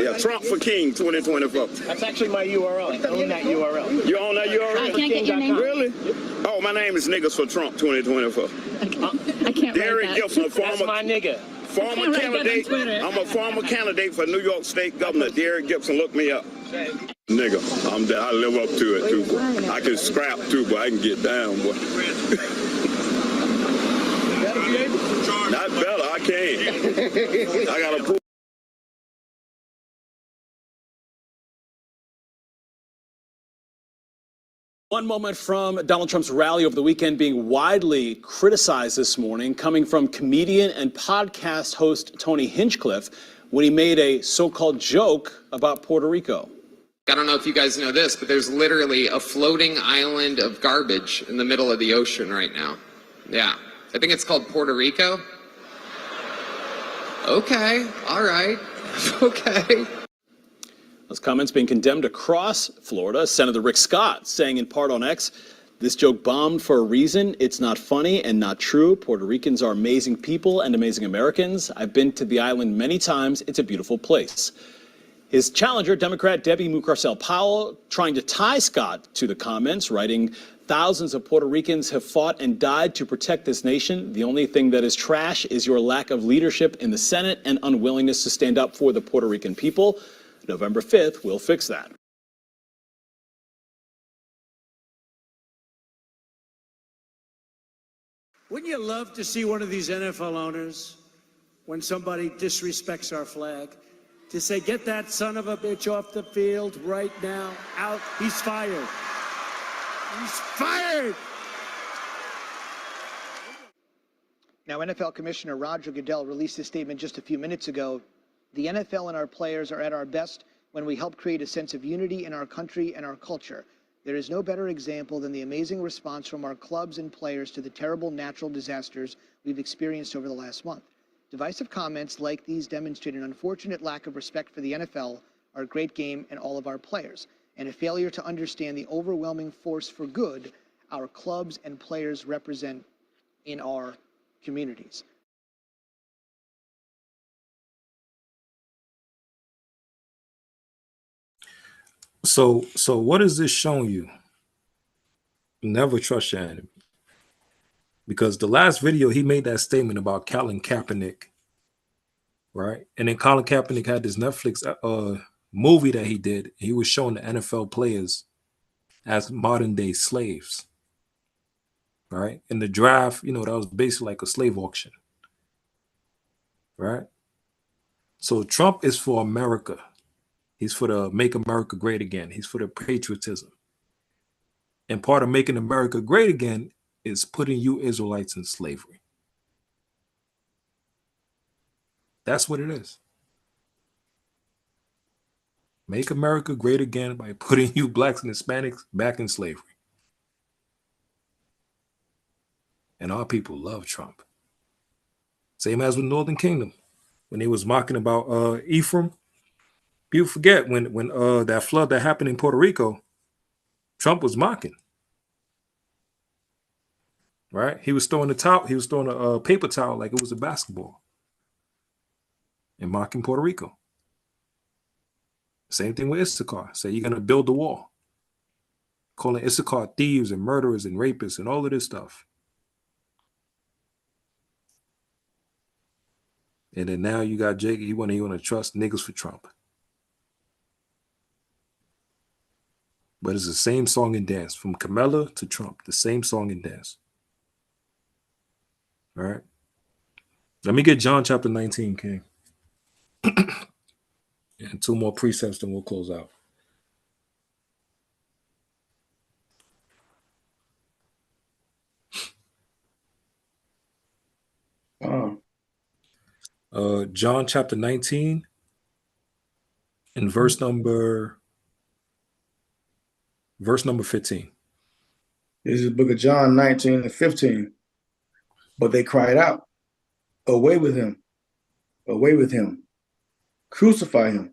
Yeah, Trump for king 2024. That's actually my URL. I own that URL. You own that URL? Can I get your name? Really? Oh, my name is Niggas for Trump 2024. I can't Derek write that. Gibson, That's my nigga. Former candidate. I'm a former candidate for New York State Governor. Derek Gibson, look me up. Nigga, I live up to it too, boy. I can scrap too, but I can get down, boy. Not better, I can. I gotta prove. One moment from Donald Trump's rally over the weekend being widely criticized this morning, coming from comedian and podcast host Tony Hinchcliffe when he made a so-called joke about Puerto Rico. I don't know if you guys know this, but there's literally a floating island of garbage in the middle of the ocean right now. Yeah. I think it's called Puerto Rico. Okay. All right. Okay. Those comments being condemned across Florida. Senator Rick Scott saying in part on X, this joke bombed for a reason. It's not funny and not true. Puerto Ricans are amazing people and amazing Americans. I've been to the island many times. It's a beautiful place. His challenger, Democrat Debbie Mucarsel-Powell, trying to tie Scott to the comments, writing, thousands of Puerto Ricans have fought and died to protect this nation. The only thing that is trash is your lack of leadership in the Senate and unwillingness to stand up for the Puerto Rican people. November 5th, we'll fix that. Wouldn't you love to see one of these NFL owners, when somebody disrespects our flag, to say, get that son of a bitch off the field right now, out, he's fired. He's fired! Now, NFL Commissioner Roger Goodell released a statement just a few minutes ago. The NFL and our players are at our best when we help create a sense of unity in our country and our culture. There is no better example than the amazing response from our clubs and players to the terrible natural disasters we've experienced over the last month. Divisive comments like these demonstrate an unfortunate lack of respect for the NFL, our great game, and all of our players, and a failure to understand the overwhelming force for good our clubs and players represent in our communities. So what is this showing you? Never trust your enemy. Because the last video, he made that statement about Colin Kaepernick, right? And then Colin Kaepernick had this Netflix movie that he did. He was showing the NFL players as modern day slaves, right? In the draft, you know, that was basically like a slave auction, right? So Trump is for America. He's for the Make America Great Again. He's for the patriotism. And part of making America great again is putting you Israelites in slavery. That's what it is. Make America great again by putting you blacks and Hispanics back in slavery. And our people love Trump. Same as with Northern Kingdom. When they was mocking about Ephraim, people forget when that flood that happened in Puerto Rico, Trump was mocking. Right? He was throwing a paper towel like it was a basketball and mocking Puerto Rico. Same thing with Issachar. Say you're going to build the wall. Calling Issachar thieves and murderers and rapists and all of this stuff. And then now you got Jake, you want to trust niggas for Trump. But it's the same song and dance from Kamala to Trump, the same song and dance. All right. Let me get John chapter 19, King. And two more precepts, then we'll close out. John chapter 19 and verse number 15. This is the book of John 19 and 15. But they cried out, away with him, crucify him.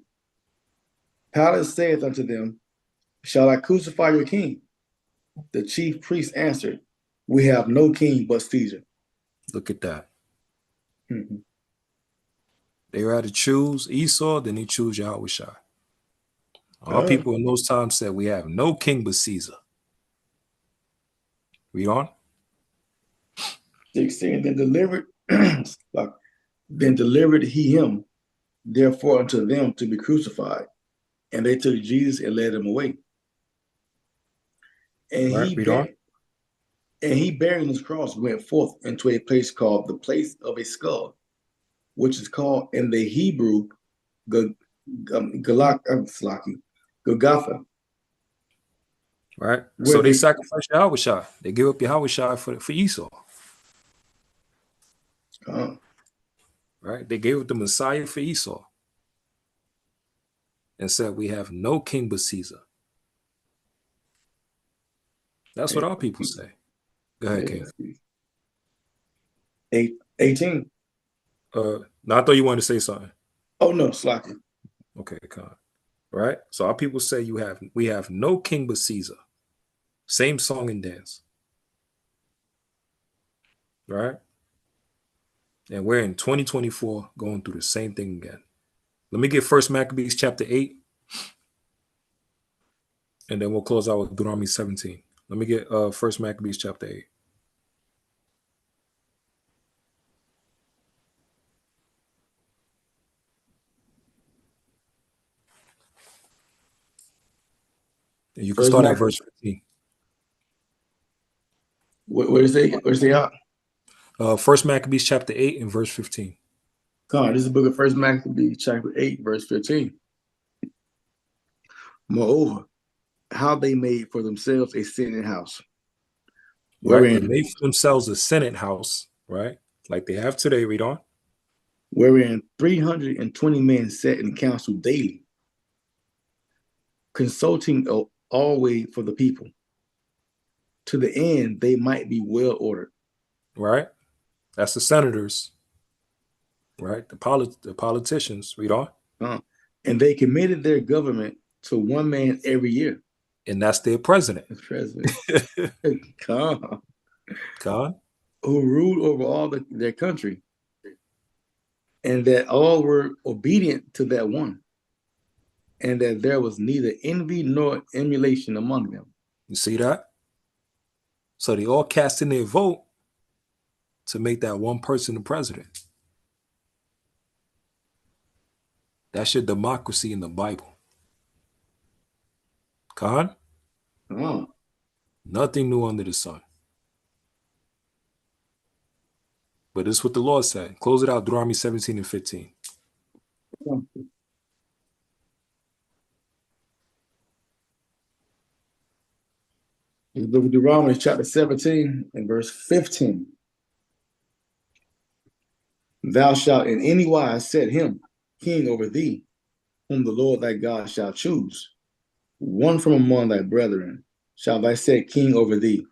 Pilate saith unto them, shall I crucify your king? The chief priests answered, we have no king but Caesar. Look at that. They rather choose Esau than they choose Yahawashi. Our people in those times said, we have no king but Caesar. Read on. 16, then delivered he him, therefore unto them to be crucified. And they took Jesus and led him away. And he bearing his cross went forth into a place called the place of a skull, which is called in the Hebrew Golgotha. Right. So they sacrificed Yahawashi. They gave up Yahawashi for Esau. Right. They gave up the Messiah for Esau. And said, we have no king but Caesar. That's what our people say. Go ahead, King. 18. No, I thought you wanted to say something. Oh no, Slocky. Okay, Con. Right. So our people say we have no king but Caesar. Same song and dance. Right. And we're in 2024 going through the same thing again. Let me get First Maccabees chapter 8. And then we'll close out with Deuteronomy 17. Let me get First Maccabees chapter 8. And you can start at verse 15. Where is it out? First Maccabees chapter 8 and verse 15. This is the book of First Maccabees chapter 8, verse 15. Moreover, how they made for themselves a senate house. Right. They made for themselves a senate house, right? Like they have today, read on. Wherein 320 men sat in council daily, consulting always for the people, to the end they might be well ordered. Right. That's the senators. Right. The politicians, read on. And they committed their government to one man every year. And that's their president. Khan. Who ruled over all their country. And that all were obedient to that one. And that there was neither envy nor emulation among them. You see that? So they all cast in their vote to make that one person the president. That's your democracy in the Bible. Khan? Nothing new under the sun. But this is what the Lord said. Close it out, Deuteronomy 17 and 15. The book of Deuteronomy chapter 17 and verse 15. Thou shalt in any wise set him king over thee, whom the Lord thy God shall choose. One from among thy brethren shall thy set king over thee.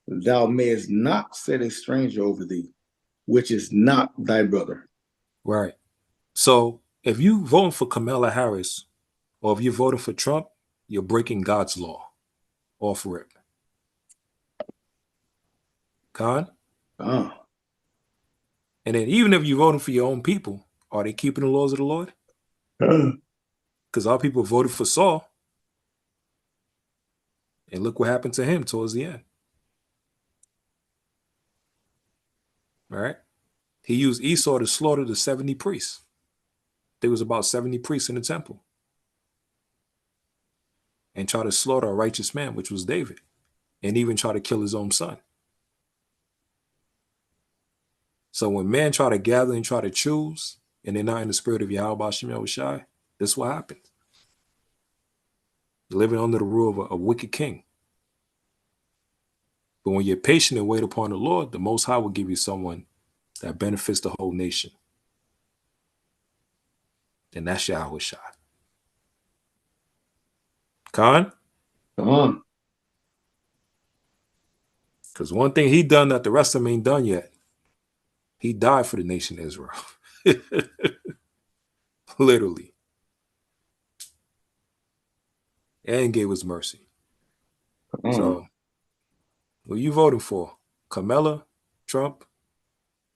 Thou mayest not set a stranger over thee, which is not thy brother. Right. So if you voting for Kamala Harris, or if you're voting for Trump, you're breaking God's law. Off rip. Khan? And then even if you're voting for your own people, are they keeping the laws of the Lord? Because our people voted for Saul. And look what happened to him towards the end. Right? He used Esau to slaughter the 70 priests. There was about 70 priests in the temple. And try to slaughter a righteous man, which was David. And even try to kill his own son. So when men try to gather and try to choose, and they're not in the spirit of Yahawashi, this is what happens. You're living under the rule of a wicked king. But when you're patient and wait upon the Lord, the Most High will give you someone that benefits the whole nation. And that's Yahawashi. Khan? Come on. Because one thing he done that the rest of them ain't done yet. He died for the nation of Israel. Literally. And gave us mercy. So, who you voting for? Kamala, Trump,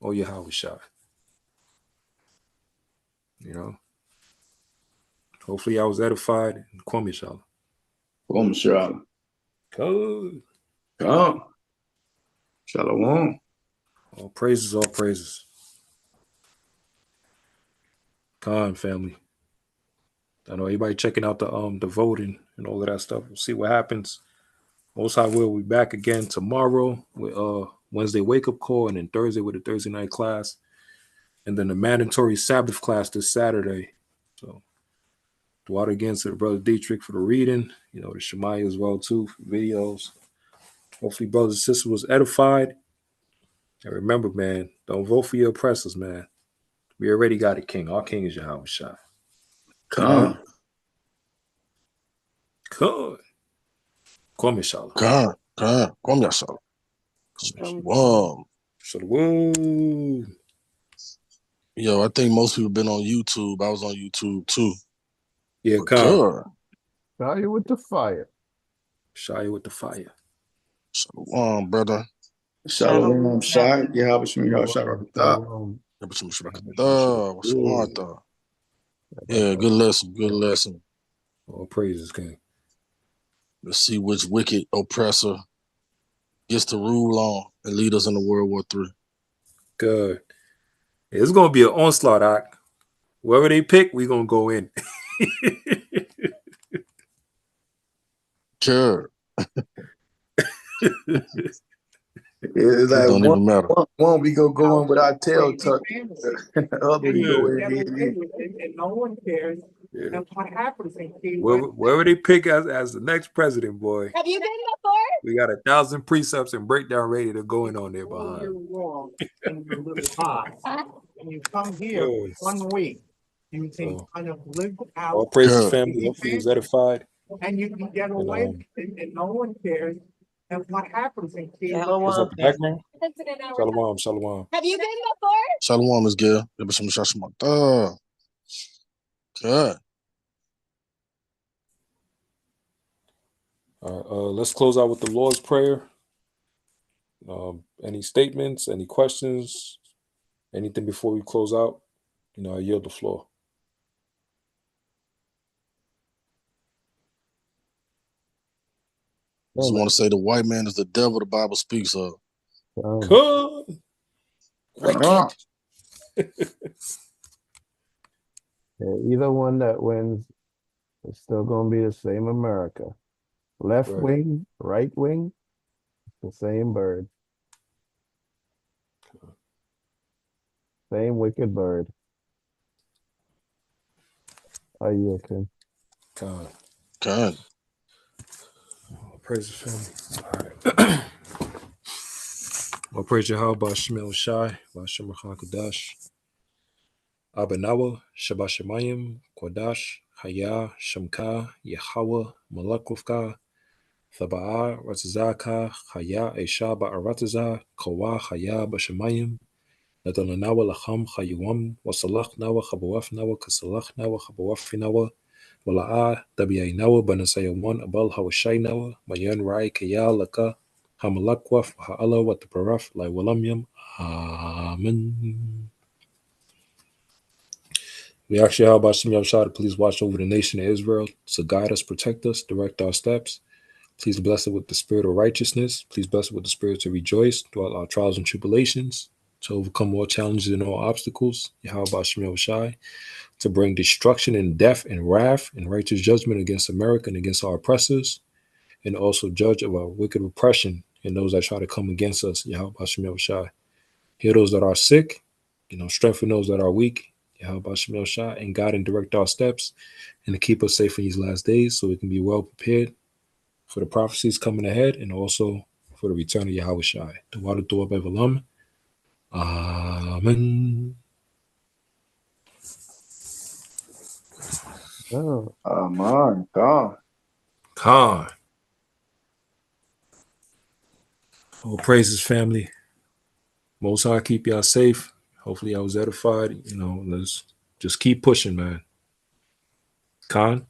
or Yahawashi? You know? Hopefully I was edified. Kwame Shalom. Kwame Shalom. Good. Come. Shalom. All praises, all praises. Khan family. I know everybody checking out the voting and all of that stuff. We'll see what happens. Most High will be back again tomorrow with Wednesday wake-up call, and then Thursday with a Thursday night class. And then the mandatory Sabbath class this Saturday. So do out again to the brother Dietrich for the reading, you know, the Shemaiah as well too, for videos. Hopefully brothers and sisters was edified. And remember, man, don't vote for your oppressors, man. We already got a king. Our king is Yahawashi. Come. Good. Kwame Shalom. Kwame Shalom. Shalom. Shalom. Yo, I think most people been on YouTube. I was on YouTube too. Yeah, good. Shia with the fire. Shia with the fire. Shalom, brother. Shalom, Shai. Yahawashi Shalom. What's going? Yeah, good lesson. Good lesson. All praises, King. Let's see which wicked oppressor gets to rule on and lead us into World War III. Good. It's gonna be an onslaught, Doc. Whoever they pick, we're gonna go in. Sure. It's like don't even matter. One we go on without tail tuck. Other we go in. And no one cares. Yeah. And what happens in Whoever they pick as the next president, boy. Have you been before? We got 1,000 precepts and breakdown ready to go in on there behind. You're wrong in your little box. And you come here 1 week. You can kind of live out. All praises, family. Hopefully he was edified. And you can get away and no one cares. And what happens in What's up, the background? Shalom, shalom. Have you been before? Shalom is good. Good. Let's close out with the Lord's Prayer. Any statements, any questions, anything before we close out? You know, I yield the floor. I just want to say the white man is the devil the Bible speaks of. Good. Either one that wins is still going to be the same America. Left wing, right wing, the same bird. Same wicked bird. Are you okay? God. Praise the family. All right. Well, praise Yahweh, Shemel Shai, Vashem Kadash, Abanawa, Shabbat Shemayim, Kodash, Haya, Shamka, Yahweh, Malakufka, Thaba'a, Ratzaka, Haya, Esha, Ba'arataza, Kawa, Haya, Bashemayim, Nadalanawa, Lacham, Hayuam, Wasalach Nawa, Habawaf Nawa, Kasalach Nawa, Habawafi Nawa, Wala'a, Dabiyainawa, Banasayawan, Abal Hawashai Nawa, Mayan Rai, Kaya, Laka, Hamalakwaf, Ha'ala, what the Paraf, Lai Walamyam. Amen. We ask you, how about Shem Yahshua to please watch over the nation of Israel, to guide us, protect us, direct our steps. Please bless it with the spirit of righteousness. Please bless it with the spirit to rejoice throughout our trials and tribulations, to overcome all challenges and all obstacles. Yahweh Shem Yahshua, to bring destruction and death and wrath and righteous judgment against America and against our oppressors, and also judge of our wicked oppression and those that try to come against us. Yahweh Shem Yahshua. Heal those that are sick, strengthen those that are weak. Yahweh Shem Yahshua, and guide and direct our steps, and to keep us safe in these last days so we can be well prepared for the prophecies coming ahead and also for the return of Yahweh Shai. Amen. Oh, my God. Khan. All praises, family. Most High keep y'all safe. Hopefully, I was edified. You know, let's just keep pushing, man. Khan.